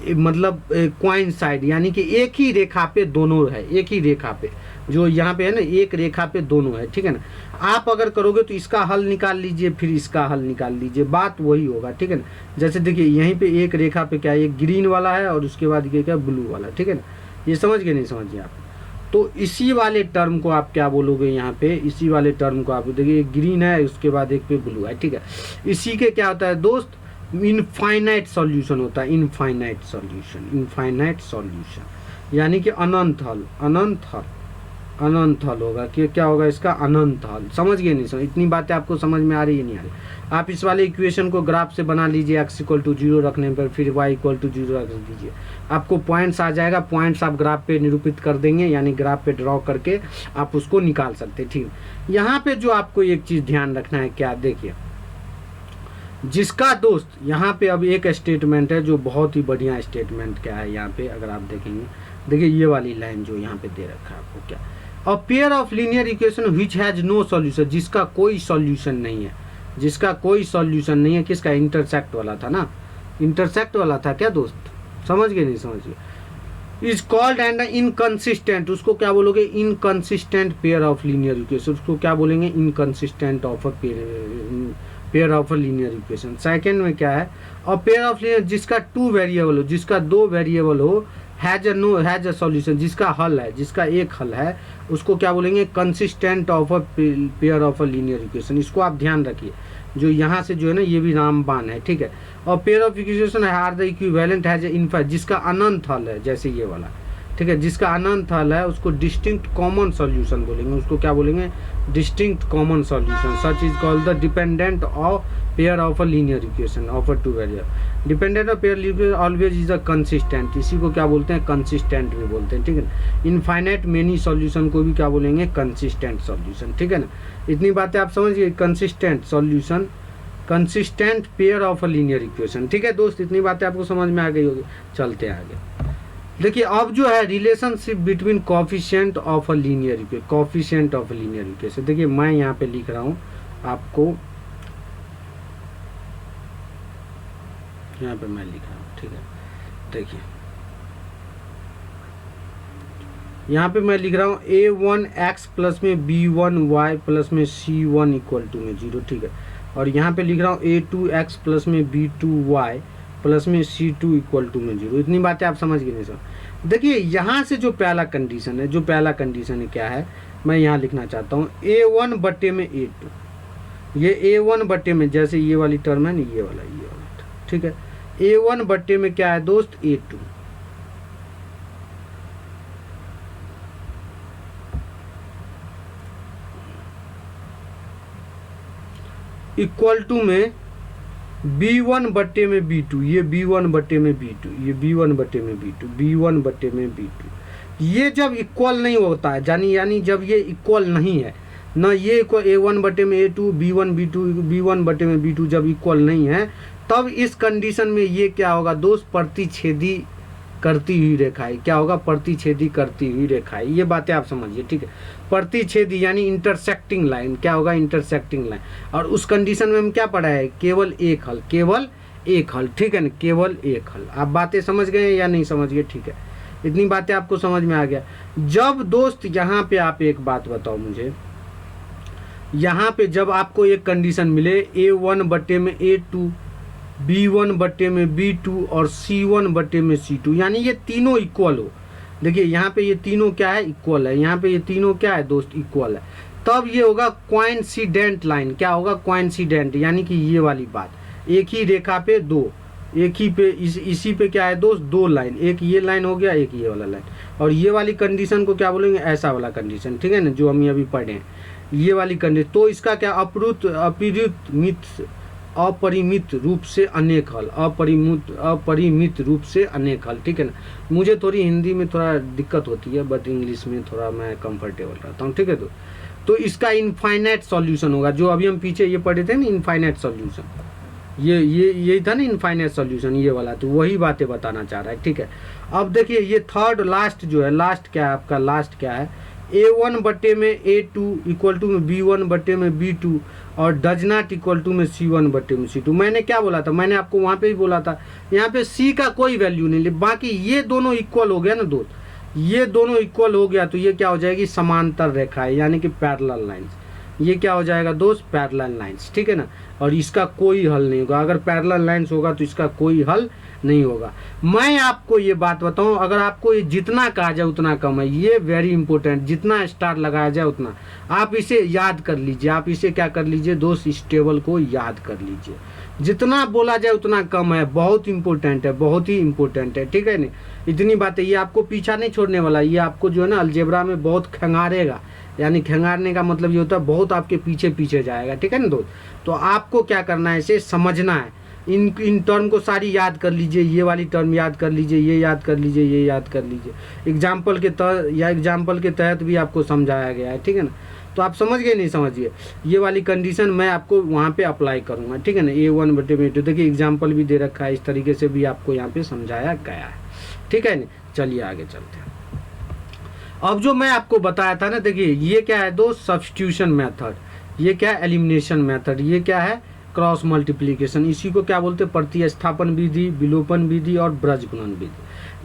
मतलब कोइंसाइड, यानी कि एक ही रेखा पे दोनों है, एक ही रेखा पे जो यहाँ पे है ना, एक रेखा पे दोनों है, ठीक है ना। आप अगर करोगे तो इसका हल निकाल लीजिए, फिर इसका हल निकाल लीजिए, बात वही होगा, ठीक है ना। जैसे देखिए यहीं पे एक रेखा पे क्या है, एक ग्रीन वाला है और उसके बाद ये क्या ब्लू वाला, ठीक है ना। ये समझ गए नहीं समझिए आप। तो इसी वाले टर्म को आप क्या बोलोगे यहाँ पे, इसी वाले टर्म को आप देखिए एक ग्रीन है उसके बाद एक पे ब्लू है, ठीक है। इसी के क्या होता है दोस्त, इनफाइनाइट सॉल्यूशन होता है, इनफाइनाइट सॉल्यूशन, इनफाइनाइट सॉल्यूशन यानी कि अनंत हल, अनंत हल, अनंत हल होगा कि क्या होगा इसका, अनंत हल। समझ गए नहीं समझ, इतनी बातें आपको समझ में आ रही है नहीं आ रही। आप इस वाले इक्वेशन को ग्राफ से बना लीजिए, x इक्वल टू 0 रखने पर फिर y इक्वल टू 0 रख दीजिए, आपको पॉइंट्स आ जाएगा। पॉइंट्स आप ग्राफ पे निरूपित कर देंगे, यानी ग्राफ पे ड्रॉ करके आप उसको निकाल सकते हैं, ठीक। यहाँ पे जो आपको एक चीज़ ध्यान रखना है, क्या देखिए, जिसका दोस्त यहाँ पे अब एक स्टेटमेंट है जो बहुत ही बढ़िया स्टेटमेंट क्या है यहाँ पे, अगर आप देखेंगे, देखिए ये वाली लाइन जो यहाँ पे दे रखा है आपको, क्या, a pair of linear equation which has no solution, जिसका कोई सॉल्यूशन नहीं है, जिसका कोई सॉल्यूशन नहीं है, किसका, इंटरसेक्ट वाला था ना, इंटरसेक्ट वाला था क्या दोस्त, समझ गए नहीं समझ गए, इज कॉल्ड एंड इनकंसिस्टेंट, उसको क्या बोलोगे, inconsistent pair of linear equation, उसको क्या बोलेंगे, inconsistent of a pair of a linear equation. Second में क्या है, और पेयर ऑफ लीनियर जिसका 2 वेरिएबल हो, जिसका 2 वेरिएबल हो, हैज अ सॉल्यूशन, जिसका हल है, जिसका एक हल है, उसको क्या बोलेंगे, consistent of a pair of a linear equation. इसको आप ध्यान रखिए, जो यहाँ से जो है ना ये भी रामबाण है, ठीक है। और pair of equation are the equivalent has infinite, जिसका अनंत हल है, जैसे ये वाला, ठीक है, जिसका अनंत हल है उसको डिस्टिंक्ट कॉमन सॉल्यूशन बोलेंगे, उसको क्या बोलेंगे, distinct common solution. Such is called the dependent of pair of a linear equation of a 2 variable. Dependent of pair linear always is a consistent, इसी को क्या बोलते हैं, कंसिस्टेंट भी बोलते हैं, ठीक है ना। इनफाइनाइट मेनी सॉल्यूशन को भी क्या बोलेंगे, कंसिस्टेंट सॉल्यूशन, ठीक है ना। इतनी बातें आप समझिए, consistent solution, consistent pair of a linear equation, ठीक है दोस्त, इतनी बातें आपको समझ में आ गई होगी। चलते हैं आगे, देखिए अब जो है relationship between coefficient of a linear equation, coefficient of a linear equation. देखिए मैं यहाँ पे लिख रहा हूँ आपको, यहाँ पे मैं लिख रहा हूँ, ठीक है, देखिए यहाँ पे मैं लिख रहा हूँ a1x प्लस में b1y प्लस में c1 इक्वल टू में 0, ठीक है। और यहाँ पे लिख रहा हूँ a2x प्लस में b2y प्लस में c2 इक्वल टू में 0। इतनी बातें आप समझ गए नहीं सर। देखिए यहाँ से जो पहला कंडीशन है, जो पहला कंडीशन है क्या है, मैं यहाँ लिखना चाहता हूँ a1 बटे में a2, ये a1 बटे में, जैसे ये वाली टर्म है ना, ये वाला, ठीक है, a1 बटे में क्या है दोस्त, a2, इक्वल टू में b1 बटे में b2, ये b1 बटे में b2, ये b1 बटे में b2, b1 बटे में b2। ये जब इक्वल नहीं होता है, यानी जब ये इक्वल नहीं है ना, ये a1 बटे में a2, b1 बटे में b2 जब इक्वल नहीं है, तब इस कंडीशन में ये क्या होगा दोस्त, प्रतिच्छेदी करती हुई रेखाएं, क्या होगा, प्रतिच्छेदी करती हुई रेखाएं। ये बातें आप समझिए, ठीक है। प्रतिच्छेदी यानी इंटरसेक्टिंग लाइन, क्या होगा, इंटरसेक्टिंग लाइन। और उस कंडीशन में हम क्या पढ़ा है, केवल एक हल, केवल एक हल, ठीक है ना, केवल एक हल। आप बातें समझ गए या नहीं समझ गए, ठीक है, इतनी बातें आपको समझ में आ गया। जब दोस्त यहाँ पे आप एक बात बताओ मुझे, यहाँ पे जब आपको एक कंडीशन मिले a1 बटे में a2, b1 बटे में b2 और c1 बटे में c2, यानी ये तीनों इक्वल हो। देखिए यहाँ पे ये तीनों क्या है, इक्वल है, यहाँ पे ये तीनों क्या है दोस्त, इक्वल है, तब ये होगा कोइंसिडेंट लाइन। क्या होगा, कोइंसिडेंट, यानी कि ये वाली बात, एक ही रेखा पे दो, एक ही पे इसी पे क्या है दोस्त, दो लाइन, एक ये लाइन हो गया, एक ये वाला लाइन। और ये वाली कंडीशन को क्या बोलेंगे, ऐसा वाला कंडीशन, ठीक है ना, जो हम अभी पढ़े हैं, ये वाली कंडीशन। तो इसका क्या, अपरिमित रूप से अनेक हल, अपरिमित रूप से अनेक हल, ठीक है ना। मुझे थोड़ी हिंदी में थोड़ा दिक्कत होती है, बट इंग्लिश में थोड़ा मैं कंफर्टेबल रहता हूँ, ठीक है। तो इसका इनफाइनाइट सॉल्यूशन होगा, जो अभी हम पीछे ये पढ़े थे ना, इनफाइनाइट सॉल्यूशन, यही था ना इनफाइनाइट सॉल्यूशन, ये वाला, तो वही बातें बताना चाह रहा है, ठीक है। अब देखिए ये थर्ड लास्ट जो है, लास्ट क्या है आपका, लास्ट क्या है, A1 बटे में A2 इक्वल टू में B1 बटे में B2 और डज नॉट इक्वल टू में C1 बटे में C2। मैंने क्या बोला था, मैंने आपको वहाँ पे भी बोला था, यहाँ पे C का कोई वैल्यू नहीं ले, बाकी ये दोनों इक्वल हो गया ना दोस्त, ये दोनों इक्वल हो गया तो ये क्या हो जाएगी, समांतर रेखा है, यानी कि पैरेलल लाइंस। ये क्या हो जाएगा दोस्त, पैरेलल लाइंस, ठीक है ना। और इसका कोई हल नहीं होगा, अगर पैरेलल लाइंस होगा तो इसका कोई हल नहीं होगा। मैं आपको ये बात बताऊं, अगर आपको ये जितना कहा जाए उतना कम है, ये वेरी इंपॉर्टेंट, जितना स्टार लगाया जाए उतना। आप इसे याद कर लीजिए, आप इसे क्या कर लीजिए दोस्त, इस टेबल को याद कर लीजिए। जितना बोला जाए उतना कम है, बहुत इंपॉर्टेंट है, बहुत ही इंपॉर्टेंट है, ठीक है ना। इतनी बातें, ये आपको पीछा नहीं छोड़ने वाला, ये आपको जो है ना अलजेब्रा में बहुत खंगारेगा, यानी खंगारने का मतलब ये होता है बहुत आपके पीछे पीछे जाएगा, ठीक है ना दोस्त। तो आपको क्या करना है, इसे समझना है, इन टर्म को सारी याद कर लीजिए, ये वाली टर्म याद कर लीजिए, ये याद कर लीजिए, ये याद कर लीजिए। एग्जाम्पल के तहत भी आपको समझाया गया है, ठीक है ना। तो आप समझ गए, नहीं समझिए, ये वाली कंडीशन मैं आपको वहाँ पे अप्लाई करूँगा, ठीक है ना। A1 बटे में A2, देखिए एग्जाम्पल भी दे रखा है, इस तरीके से भी आपको यहाँ पे समझाया गया है, ठीक है ना। चलिए आगे चलते हैं। अब जो मैं आपको बताया था ना, देखिए ये क्या है दोस्त, सब्स्टिट्यूशन मेथड, ये क्या है, एलिमिनेशन मेथड, ये क्या है, क्रॉस मल्टीप्लिकेशन। इसी को क्या बोलते हैं, प्रतिस्थापन विधि, विलोपन विधि और ब्रजगुणन विधि।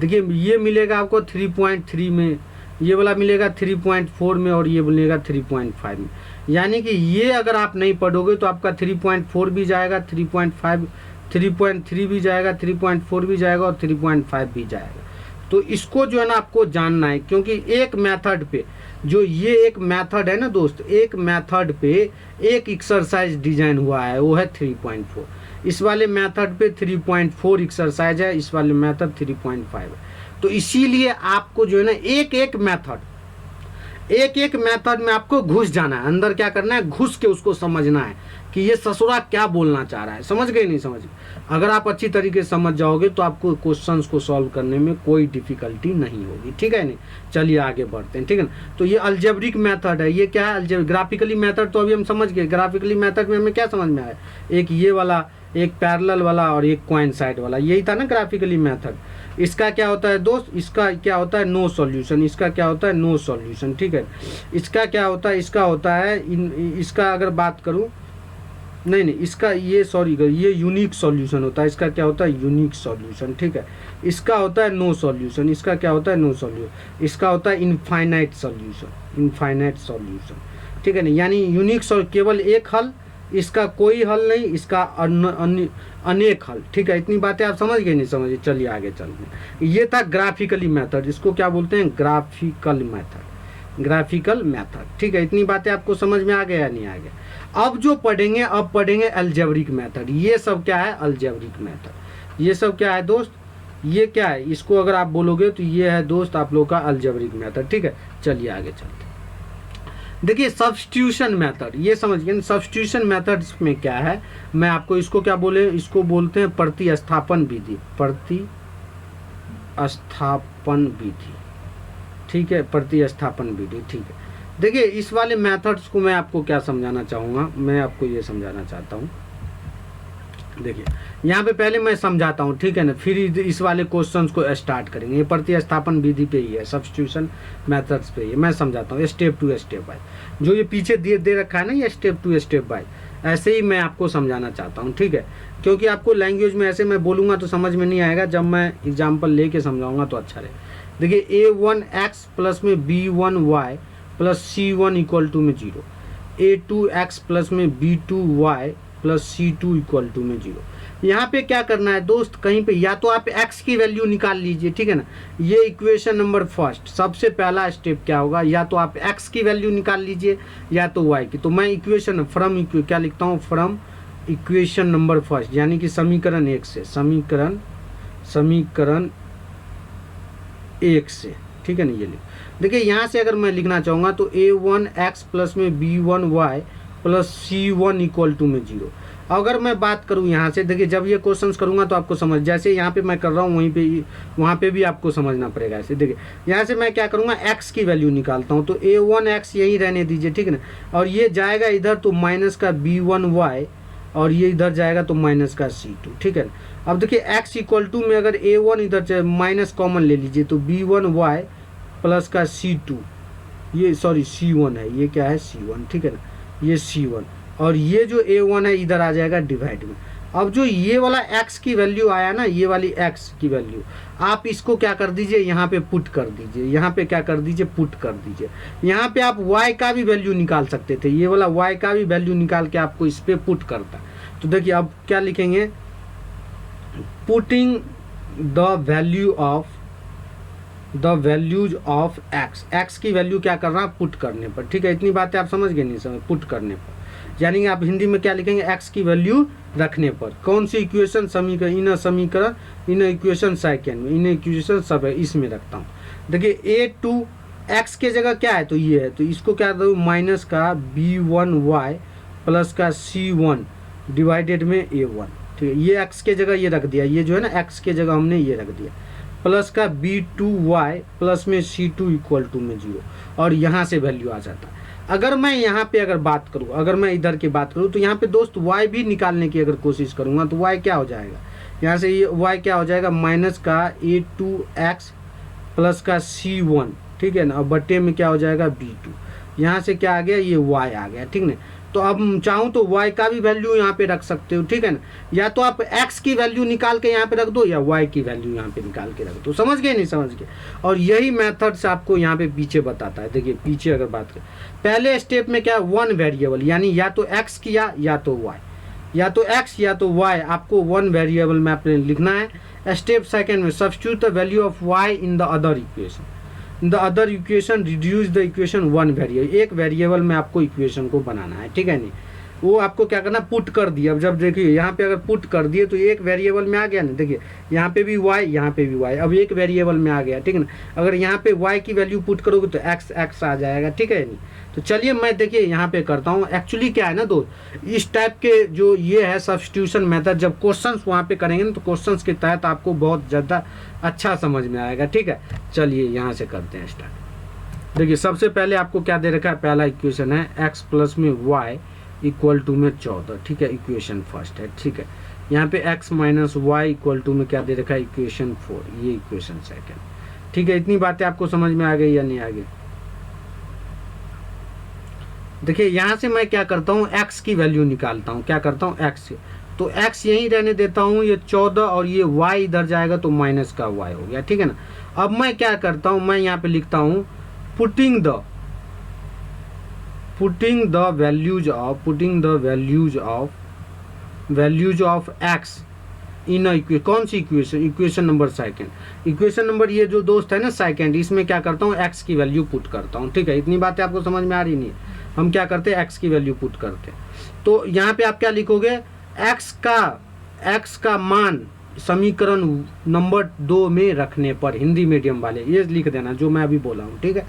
देखिए ये मिलेगा आपको 3.3 में, ये वाला मिलेगा 3.4 में और ये मिलेगा 3.5 में। यानी कि ये अगर आप नहीं पढ़ोगे तो आपका 3.4 भी जाएगा, 3.5 3.3 भी जाएगा, 3.4 भी जाएगा और 3.5 भी जाएगा। तो इसको जो है ना आपको जानना है, क्योंकि एक मेथड पे, जो ये एक मेथड है ना दोस्त, एक मेथड पे एक एक्सरसाइज डिजाइन हुआ है, वो है 3.4। इस वाले मेथड पे 3.4 एक्सरसाइज है, इस वाले मेथड 3.5 है। तो इसीलिए आपको जो है ना एक एक मेथड में आपको घुस जाना है, अंदर क्या करना है, घुस के उसको समझना है कि ये ससुरा क्या बोलना चाह रहा है। समझ गए, नहीं समझ गए? अगर आप अच्छी तरीके से समझ जाओगे तो आपको क्वेश्चंस को सॉल्व करने में कोई डिफिकल्टी नहीं होगी, ठीक है नहीं। चलिए आगे बढ़ते हैं, ठीक है ना। तो ये अलजेब्रिक मेथड है, ये क्या है, ग्राफिकली मेथड तो अभी हम समझ गए। ग्राफिकली मेथड में हमें क्या समझ में आया, एक ये वाला, एक पैरेलल वाला और एक कोइंसाइड वाला, यही था ना ग्राफिकली मेथड। इसका क्या होता है दोस्त, इसका क्या होता है, नो सॉल्यूशन। इसका क्या होता है, नो सॉल्यूशन, ठीक है। इसका क्या होता है, इसका होता है इसका अगर बात करूं, नहीं इसका ये सॉरी ये यूनिक सॉल्यूशन होता है। इसका क्या होता है, यूनिक सॉल्यूशन, ठीक है। इसका होता है नो सॉल्यूशन। इसका क्या होता है, नो सॉल्यूशन। इसका होता है इनफाइनाइट सॉल्यूशन, इनफाइनाइट सॉल्यूशन, ठीक है ना। यानी यूनिक केवल एक हल, इसका कोई हल नहीं, इसका अनेक हल, ठीक है। इतनी बातें आप समझ गए, नहीं समझे? चलिए आगे चलते हैं। ये था ग्राफिकली मेथड, इसको क्या बोलते हैं, ग्राफिकल मेथड, ग्राफिकल मेथड, ठीक है। इतनी बातें आपको समझ में आ गया या नहीं आ गया? अब जो पढ़ेंगे, अब पढ़ेंगे अलजेब्रिक मेथड। ये सब क्या है, अलजेब्रिक मेथड। ये सब क्या है दोस्त, ये क्या है, इसको अगर आप बोलोगे तो ये है दोस्त आप लोग का अलजेब्रिक मेथड, ठीक है। चलिए आगे चलते हैं। देखिए सब्स्टिट्यूशन मेथड, ये समझिए सब्स्टिट्यूशन मेथड में क्या है, मैं आपको इसको क्या बोले, इसको बोलते हैं प्रतिस्थापन विधि, प्रतिस्थापन विधि, ठीक है, प्रतिस्थापन विधि, ठीक है। देखिए इस वाले मेथड्स को मैं आपको क्या समझाना चाहूँगा, मैं आपको ये समझाना चाहता हूँ। देखिए यहाँ पे पहले मैं समझाता हूँ, ठीक है ना, फिर इस वाले क्वेश्चंस को स्टार्ट करेंगे। ये प्रतिस्थापन विधि पे ही है, सब्स्टिट्यूशन मेथड्स पे ही है। मैं समझाता हूँ स्टेप टू स्टेप बाय, जो ये पीछे दे रखा है ना, ये स्टेप टू स्टेप बाय, ऐसे ही मैं आपको समझाना चाहता हूँ, ठीक है। क्योंकि आपको लैंग्वेज में ऐसे मैं बोलूँगा तो समझ में नहीं आएगा, जब मैं एग्जाम्पल ले कर समझाऊँगा तो अच्छा रहे। देखिए A1x प्लस में B1y plus C1 equal to में 0, A2x प्लस में B2y plus C2 equal to में 0। यहाँ पे क्या करना है दोस्त, कहीं पे या तो आप x की वैल्यू निकाल लीजिए, ठीक है ना। ये इक्वेशन नंबर फर्स्ट, सबसे पहला स्टेप क्या होगा, या तो आप x की वैल्यू निकाल लीजिए या तो y की। तो मैं इक्वेशन फ्रॉम क्या लिखता हूँ, फ्रॉम इक्वेशन नंबर फर्स्ट, यानी कि समीकरण 1 से, समीकरण 1 से, ठीक है ना। ये लिख, देखिए यहाँ से अगर मैं लिखना चाहूँगा तो A1x प्लस में B1y plus C1 equal to में 0। अगर मैं बात करूँ यहाँ से, देखिए जब ये क्वेश्चंस करूँगा तो आपको समझ, जैसे यहाँ पे मैं कर रहा हूँ वहीं पे वहाँ पे भी आपको समझना पड़ेगा ऐसे। देखिए यहाँ से मैं क्या करूँगा, x की वैल्यू निकालता हूँ, तो A1x यही रहने दीजिए, ठीक है ना। और ये जाएगा इधर तो माइनस का B1y, और ये इधर जाएगा तो माइनस का C2, ठीक है ना। अब देखिए x इक्वल टू में अगर A1 इधर माइनस कॉमन ले लीजिए तो B1y प्लस का C2 ये सॉरी C1 है, ये क्या है C1, ठीक है ना, ये C1 और ये जो A1 है इधर आ जाएगा डिवाइड में। अब जो ये वाला x की वैल्यू आया ना, ये वाली x की वैल्यू आप इसको क्या कर दीजिए, यहाँ पे पुट कर दीजिए, यहाँ पे क्या कर दीजिए, पुट कर दीजिए। यहाँ पे आप y का भी वैल्यू निकाल सकते थे, ये वाला y का भी वैल्यू निकाल के आपको इस पे पुट करता है। तो देखिए अब क्या लिखेंगे, putting the values of x की वैल्यू क्या करना, पुट करने पर, ठीक है। इतनी बातें आप समझ गए नहीं, समझ, पुट करने पर यानी आप हिंदी में क्या लिखेंगे, x की वैल्यू रखने पर। कौन सी इक्वेशन, समीकरण इन इक्वेशन सेकेंड में, इन इक्वेशन सब है इसमें रखता हूँ। देखिए A2 x के जगह क्या है, तो ये है, तो इसको क्या दूँ, माइनस का B1y प्लस का C1 डिवाइडेड में A1, ठीक है। ये x के जगह ये रख दिया, ये जो है ना x के जगह हमने ये रख दिया, प्लस का B2y प्लस में C2 इक्वल टू में 0 और यहाँ से वैल्यू आ जाता है। अगर मैं यहाँ पे अगर बात करूँ, अगर मैं इधर की बात करूँ तो यहाँ पे दोस्त y भी निकालने की अगर कोशिश करूँगा तो y क्या हो जाएगा, यहाँ से ये y क्या हो जाएगा, माइनस का A2x प्लस का C1, ठीक है ना, और बट्टे में क्या हो जाएगा B2, यहाँ से क्या आ गया, ये y आ गया, ठीक ना। तो अब चाहूँ तो y का भी वैल्यू यहाँ पे रख सकते हो, ठीक है ना, या तो आप x की वैल्यू निकाल के यहाँ पे रख दो या y की वैल्यू यहाँ पे निकाल के रख दो। समझ गए नहीं, समझ गए। और यही मेथड से आपको यहाँ पे पीछे बताता है। देखिए पीछे अगर बात करें, पहले स्टेप में क्या, वन वेरिएबल यानी या तो x किया या तो y, या तो x या तो y, आपको वन वेरिएबल में आपने लिखना है। स्टेप सेकेंड में substitute the value of y in the other equation, in the other equation reduce the equation one variable, एक वेरिएबल में आपको इक्वेशन को बनाना है, ठीक है नहीं। वो आपको क्या करना, पुट कर दिया। अब जब देखिए यहाँ पे अगर पुट कर दिए तो एक वेरिएबल में आ गया ना, देखिए यहाँ पे भी y, यहाँ पे भी y, अब एक वेरिएबल में आ गया, ठीक है ना। अगर यहाँ पे y की वैल्यू पुट करोगे तो x आ जाएगा, ठीक है नहीं। तो चलिए मैं देखिए यहाँ पे करता हूँ। एक्चुअली क्या है ना दोस्त, इस टाइप के जो ये है सब्स्टिट्यूशन मेथड, जब क्वेश्चंस वहाँ पे करेंगे ना तो क्वेश्चंस के तहत आपको बहुत ज़्यादा अच्छा समझ में आएगा, ठीक है। चलिए यहाँ से करते हैं स्टार्ट। देखिए सबसे पहले आपको क्या दे रखा है, पहला इक्वेशन है x प्लस में y इक्वल टू में 14, ठीक है, इक्वेशन फर्स्ट है, ठीक है। यहाँ पे x minus Y equal to में क्या दे रखा है, इक्वेशन 4, ये इक्वेशन सेकेंड, ठीक है। इतनी बातें आपको समझ में आ गई या नहीं आ गई। देखिए यहाँ से मैं क्या करता हूँ, x की वैल्यू निकालता हूँ, क्या करता हूँ, x, तो x यहीं रहने देता हूँ, ये 14 और ये y इधर जाएगा तो माइनस का y हो गया, ठीक है ना। अब मैं क्या करता हूँ, मैं यहाँ पे लिखता हूँ putting the values of x in कौन सी equation, equation number second, equation number ये जो दोस्त है ना सेकेंड, इसमें क्या करता हूँ, x की वैल्यू पुट करता हूँ, ठीक है। इतनी बातें आपको समझ में आ रही नहीं है। हम क्या करते हैं, x की वैल्यू पुट करते हैं। तो यहाँ पे आप क्या लिखोगे, x का मान समीकरण नंबर 2 में रखने पर, हिंदी मीडियम वाले ये लिख देना जो मैं अभी बोला हूँ, ठीक है।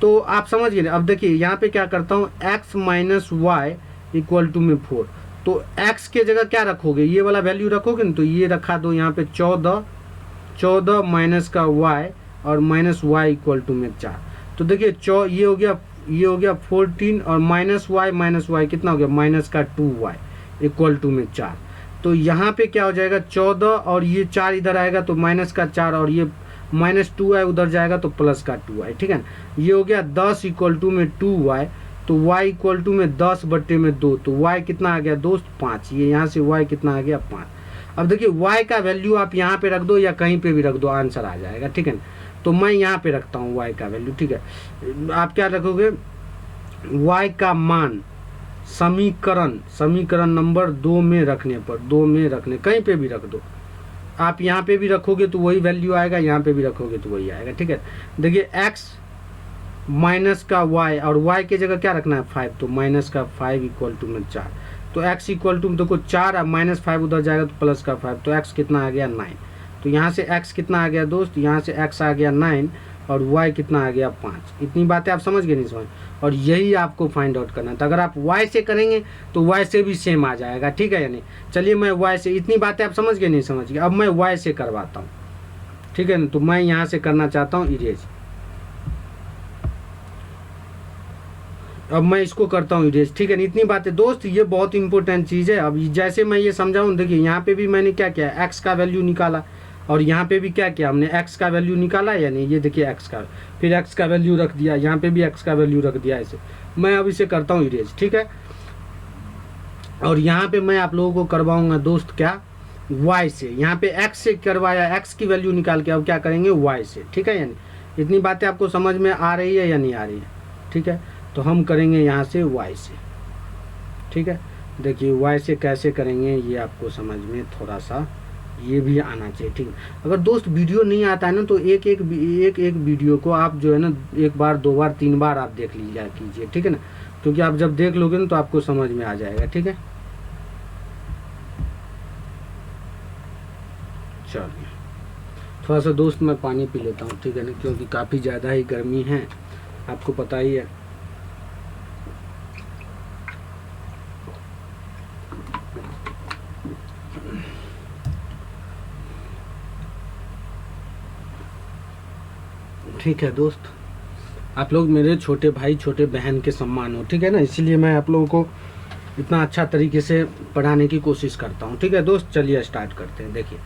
तो आप समझ गए। अब देखिए यहाँ पे क्या करता हूँ, x minus Y equal to में 4, तो x के जगह क्या रखोगे, ये वाला वैल्यू रखोगे ना, तो ये रखा दो यहाँ पे 14 माइनस का y और माइनस वाई इक्वल टू में 4। तो देखिए ये हो गया 14 और माइनस वाई कितना हो गया, माइनस का 2y इक्वल टू में 4। तो यहाँ पे क्या हो जाएगा 14 और ये 4 इधर आएगा तो माइनस का 4 और ये माइनस 2y उधर जाएगा तो प्लस का 2y, ठीक है ना। ये हो गया 10 इक्वल टू में 2y, तो y इक्वल टू में 10 बट्टे में 2, तो y कितना आ गया दोस्त 5, ये यहाँ से y कितना आ गया 5। अब देखिए y का वैल्यू आप यहाँ पे रख दो या कहीं पे भी रख दो, आंसर आ जाएगा, ठीक है ना। तो मैं यहाँ पे रखता हूँ y का वैल्यू, ठीक है। आप क्या रखोगे, y का मान समीकरण नंबर 2 में रखने पर, 2 में रखने, कहीं पे भी रख दो, आप यहाँ पे भी रखोगे तो वही वैल्यू आएगा, यहाँ पे भी रखोगे तो वही आएगा, ठीक है। देखिए x माइनस का y और y के जगह क्या रखना है 5, तो माइनस का 5 इक्वल टू में 4, तो x इक्वल टू में देखो 4 और माइनस 5 उधर जाएगा तो प्लस का 5, तो x कितना आ गया 9। तो यहाँ से x कितना आ गया दोस्त, यहाँ से x आ गया 9 और y कितना आ गया 5। इतनी बातें आप समझ गए नहीं समझ, और यही आपको फाइंड आउट करना है। तो अगर आप y से करेंगे तो y से भी सेम आ जाएगा, ठीक है या नहीं। चलिए मैं y से, इतनी बातें आप समझ गए नहीं समझ गए। अब मैं y से करवाता हूँ, ठीक है ना। तो मैं यहाँ से करना चाहता हूँ इरेज, अब मैं इसको करता हूँ इरेज, ठीक है ना। इतनी बातें दोस्त, ये बहुत इंपॉर्टेंट चीज़ है। अब जैसे मैं ये समझाऊँ, देखिए यहाँ पे भी मैंने क्या किया, x का वैल्यू निकाला, और यहाँ पे भी क्या किया हमने, x का वैल्यू निकाला या नहीं, ये देखिए x का, फिर x का वैल्यू रख दिया, यहाँ पे भी x का वैल्यू रख दिया ऐसे। मैं अब इसे करता हूँ इरेज, ठीक है। और यहाँ पे मैं आप लोगों को करवाऊंगा दोस्त क्या, y से, यहाँ पे x से करवाया, x की वैल्यू निकाल के अब क्या करेंगे y से, ठीक है। यानी इतनी बातें आपको समझ में आ रही है या नहीं आ रही है, ठीक है। तो हम करेंगे यहाँ से y से, ठीक है। देखिए y से कैसे करेंगे ये आपको समझ में थोड़ा सा ये भी आना चाहिए, ठीक है। अगर दोस्त वीडियो नहीं आता है ना तो एक एक वीडियो को आप जो है ना 1 बार 2 बार 3 बार आप देख लीजिए कीजिए, ठीक है ना, क्योंकि आप जब देख लोगे ना तो आपको समझ में आ जाएगा, ठीक है। चलिए थोड़ा सा दोस्त मैं पानी पी लेता हूँ, ठीक है ना, क्योंकि काफ़ी ज़्यादा ही गर्मी है, आपको पता ही है। ठीक है दोस्त, आप लोग मेरे छोटे भाई छोटे बहन के सम्मान हो, ठीक है ना, इसलिए मैं आप लोगों को इतना अच्छा तरीके से पढ़ाने की कोशिश करता हूँ, ठीक है दोस्त। चलिए स्टार्ट करते हैं। देखिए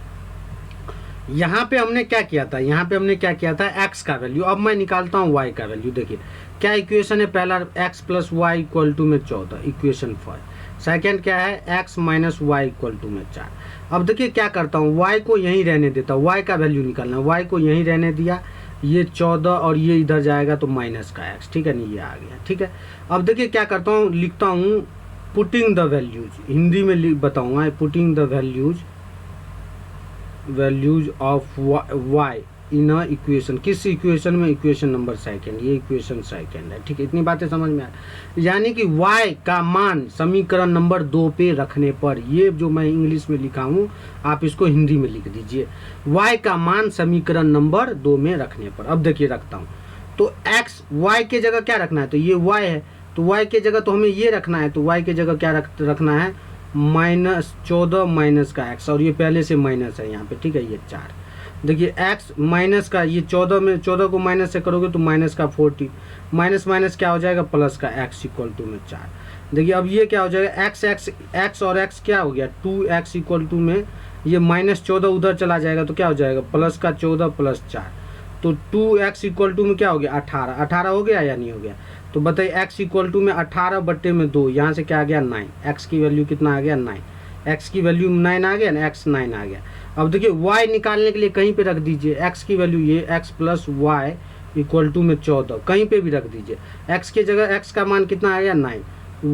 यहाँ पे हमने क्या किया था, यहाँ पे हमने क्या किया था, x का वैल्यू, अब मैं निकालता हूँ y का वैल्यू। देखिए क्या इक्वेशन है, पहला x plus Y equal to में 14, इक्वेशन 5। सेकेंड क्या है, x minus Y equal to में 4। अब देखिए क्या करता हूँ, y को यहीं रहने देता हूँ, y का वैल्यू निकालना है, y को यहीं रहने दिया, ये 14 और ये इधर जाएगा तो माइनस का x, ठीक है नहीं, ये आ गया, ठीक है। अब देखिए क्या करता हूँ, लिखता हूँ पुटिंग द वैल्यूज, हिंदी में बताऊँगा, putting the values of y in a equation, किस इक्वेशन में, इक्वेशन नंबर सेकेंड, ये इक्वेशन सेकेंड है, ठीक है। इतनी बातें समझ में आ, यानी कि y का मान समीकरण नंबर 2 पे रखने पर, ये जो मैं इंग्लिश में लिखा हूँ आप इसको हिंदी में लिख दीजिए, y का मान समीकरण नंबर 2 में रखने पर। अब देखिए रखता हूँ, तो x y के जगह क्या रखना है, तो ये y है, तो y के जगह तो हमें ये रखना है, तो y के जगह क्या रखना है, -14 माइनस का x, और ये पहले से माइनस है यहाँ पे, ठीक है, ये 4। देखिए x माइनस का, ये 14 में 14 को माइनस से करोगे तो माइनस का 40, माइनस माइनस क्या हो जाएगा, प्लस का x इक्वल टू में 4। देखिए अब ये क्या हो जाएगा, x और x क्या हो गया, 2x इक्वल टू में ये -14 उधर चला जाएगा तो क्या हो जाएगा, प्लस का 14 प्लस 4, तो 2x इक्वल टू में क्या हो गया, 18 हो गया या नहीं हो गया। तो बताइए x इक्वल टू में 18/2, यहाँ से क्या आ गया 9, x की वैल्यू कितना आ गया 9, x की वैल्यू 9 आ गया ना, x 9 आ गया। अब देखिए y निकालने के लिए कहीं पे रख दीजिए, x की वैल्यू ये x plus Y equal to में 14, कहीं पे भी रख दीजिए, x की जगह x का मान कितना आ गया 9,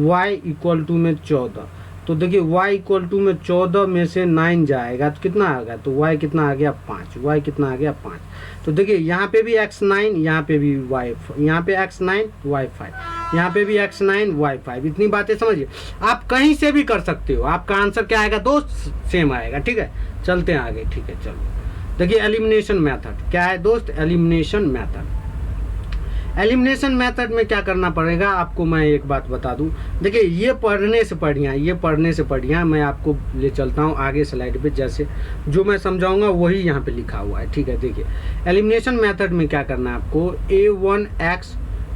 y इक्वल टू में 14। तो देखिए y इक्वल टू में 14 में से 9 जाएगा तो कितना आ गया, तो y कितना आ गया 5, y कितना आ गया 5। तो देखिए यहाँ पे भी x9, यहाँ पे भी y, यहाँ पे x9 y5, यहाँ पे भी x9 y5। इतनी बातें समझिए, आप कहीं से भी कर सकते हो, आपका आंसर क्या आएगा दोस्त, सेम आएगा, ठीक है। चलते हैं आगे, ठीक है। चलो देखिए एलिमिनेशन मेथड क्या है दोस्त, एलिमिनेशन मेथड। एलिमिनेशन मेथड में क्या करना पड़ेगा आपको, मैं एक बात बता दूं। देखिए ये पढ़ने से बढ़िया मैं आपको ले चलता हूं आगे स्लाइड पे, जैसे जो मैं समझाऊंगा वही यहाँ पे लिखा हुआ है, ठीक है। देखिए एलिमिनेशन मेथड में क्या करना है आपको, a1x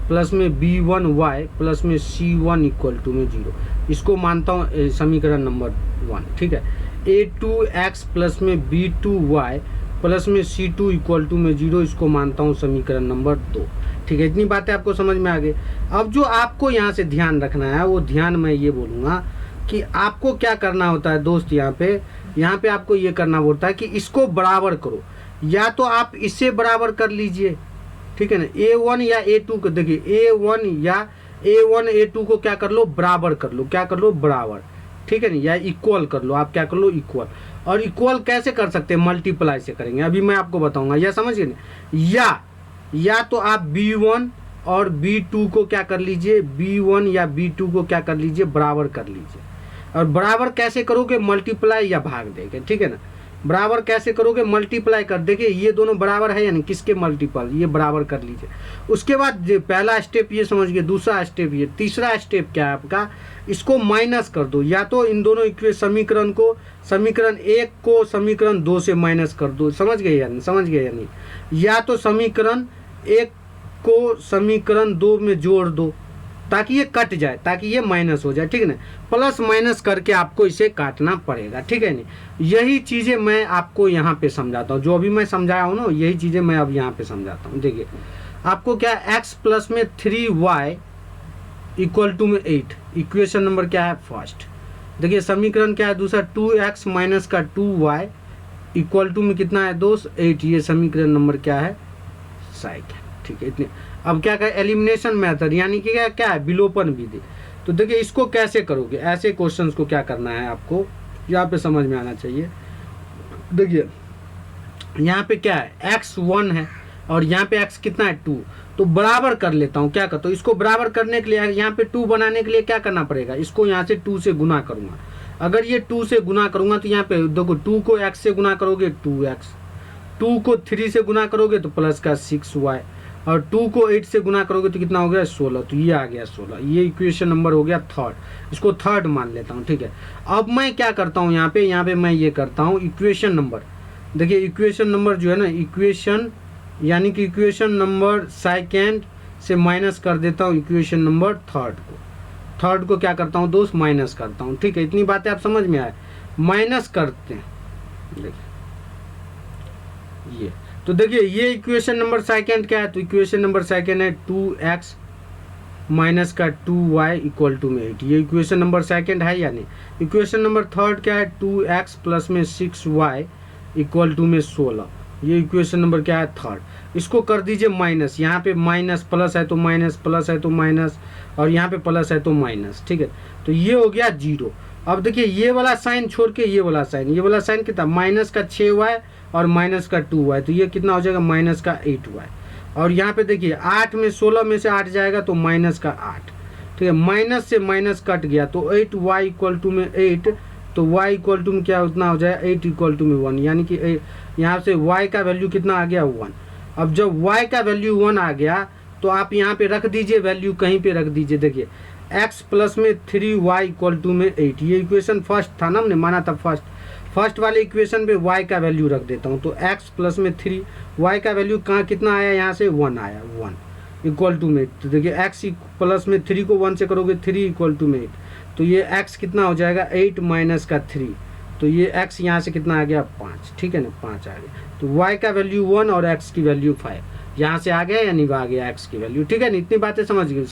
प्लस में b1y प्लस में c1 इक्वल टू में 0, इसको मानता हूँ समीकरण नंबर 1, ठीक है। a2x प्लस में b2y प्लस में c2 इक्वल टू में 0, इसको मानता हूँ समीकरण नंबर 2, ठीक है। इतनी बातें आपको समझ में आ गई। अब जो आपको यहाँ से ध्यान रखना है वो ध्यान मैं ये बोलूँगा कि आपको क्या करना होता है दोस्त, यहाँ पे आपको ये करना होता है कि इसको बराबर करो, या तो आप इससे बराबर कर लीजिए, ठीक है ना, a1 या a2 को, देखिए a1 a2 को क्या कर लो, बराबर कर लो, क्या कर लो, बराबर, ठीक है ना, या इक्वल कर लो, आप क्या कर लो, इक्वल। और इक्वल कैसे कर सकते हैं, मल्टीप्लाई से करेंगे, अभी मैं आपको बताऊंगा, या समझ गए ना। या तो आप b1 और b2 को क्या कर लीजिए, b1 या b2 को क्या कर लीजिए, बराबर कर लीजिए। और बराबर कैसे करोगे, मल्टीप्लाई या भाग देंगे, ठीक है ना। बराबर कैसे करोगे, मल्टीप्लाई कर, देखिए ये दोनों बराबर है यानी किसके मल्टीपल, ये बराबर कर लीजिए। उसके बाद पहला स्टेप ये समझ गए, दूसरा स्टेप ये, तीसरा स्टेप क्या है आपका, इसको माइनस कर दो, या तो इन दोनों समीकरण को, समीकरण 1 को समीकरण 2 से माइनस कर दो, समझ गए या नहीं, या तो समीकरण 1 को समीकरण 2 में जोड़ दो, ताकि ये कट जाए, ताकि ये माइनस हो जाए, ठीक है ना। प्लस माइनस करके आपको इसे काटना पड़ेगा, ठीक है नहीं। यही चीज़ें मैं आपको यहाँ पे समझाता हूँ, जो अभी मैं समझाया हूँ ना, यही चीज़ें मैं अब यहाँ पे समझाता हूँ। देखिए आपको क्या, x प्लस में 3y इक्वल टू में 8, इक्वेशन नंबर क्या है फर्स्ट। देखिए समीकरण क्या है दूसरा, 2x माइनस का 2y इक्वल टू में कितना है दोस्त 8, ये समीकरण नंबर क्या है सेकंड, ठीक है इतने। अब क्या करें, एलिमिनेशन मेथड, यानी कि क्या है विलोपन विधि। तो देखिए इसको कैसे करोगे, ऐसे क्वेश्चंस को क्या करना है आपको यहाँ पे समझ में आना चाहिए। देखिए यहाँ पे क्या है, x 1 है और यहाँ पे x कितना है 2, तो बराबर कर लेता हूँ। क्या करता हूँ, इसको बराबर करने के लिए यहाँ पे 2 बनाने के लिए क्या करना पड़ेगा, इसको यहाँ से 2 से गुना करूँगा। अगर ये 2 से गुना करूँगा तो यहाँ पे देखो 2 को x से गुना करोगे 2x, 2 को 3 से गुना करोगे तो प्लस का 6y, और 2 को 8 से गुना करोगे तो कितना हो गया 16, तो ये आ गया 16। ये इक्वेशन नंबर हो गया थर्ड, इसको थर्ड मान लेता हूँ, ठीक है। अब मैं क्या करता हूँ यहाँ पे मैं ये करता हूँ इक्वेशन नंबर। देखिए इक्वेशन नंबर जो है ना, इक्वेशन यानी कि इक्वेशन नंबर सेकेंड से माइनस कर देता हूँ इक्वेशन नंबर थर्ड को क्या करता हूँ दोस्त माइनस करता हूँ, ठीक है। इतनी बातें आप समझ में आए, माइनस करते हैं। देखिए ये तो देखिए ये इक्वेशन नंबर सेकेंड क्या है, तो इक्वेशन नंबर सेकेंड है 2x माइनस का 2y इक्वल टू में 8, ये इक्वेशन नंबर सेकेंड है या नहीं। इक्वेशन नंबर थर्ड क्या है, 2x प्लस में 6y इक्वल टू में 16, ये इक्वेशन नंबर क्या है थर्ड। इसको कर दीजिए माइनस, यहाँ पे माइनस प्लस है तो माइनस, प्लस है तो माइनस, और यहाँ पे प्लस है तो माइनस, ठीक है। तो ये हो गया 0। अब देखिए ये वाला साइन छोड़ के ये वाला साइन कितना, माइनस का 6y और माइनस का 2y, तो ये कितना हो जाएगा माइनस का 8y। और यहाँ पे देखिए 8 में 16 में से 8 जाएगा तो माइनस का 8, ठीक है। माइनस से माइनस कट गया तो 8y इक्वल टू में 8, तो y इक्वल टू में क्या उतना हो जाएगा 8 इक्वल टू में 1, यानी कि यहाँ से y का वैल्यू कितना आ गया 1। अब जब y का वैल्यू 1 आ गया तो आप यहाँ पे रख दीजिए वैल्यू, कहीं पे रख दीजिए। देखिए x प्लस में 3y इक्वल टू में 8, ये इक्वेशन फर्स्ट था ना, हमने माना था फर्स्ट वाले इक्वेशन पे y का वैल्यू रख देता हूँ। तो x प्लस में 3, y का वैल्यू कहाँ कितना आया, यहाँ से 1 आया, 1 इक्वल टू में। तो देखिए x प्लस में 3 को 1 से करोगे 3 इक्वल टू में 8, तो ये x कितना हो जाएगा 8 माइनस का 3, तो ये x यहाँ से कितना आ गया 5, ठीक है ना, 5 आ गया। तो y का वैल्यू 1 और x की वैल्यू 5, यहाँ से आ गया या नहीं आ गया x की वैल्यू, ठीक है ना। इतनी बातें समझ गए।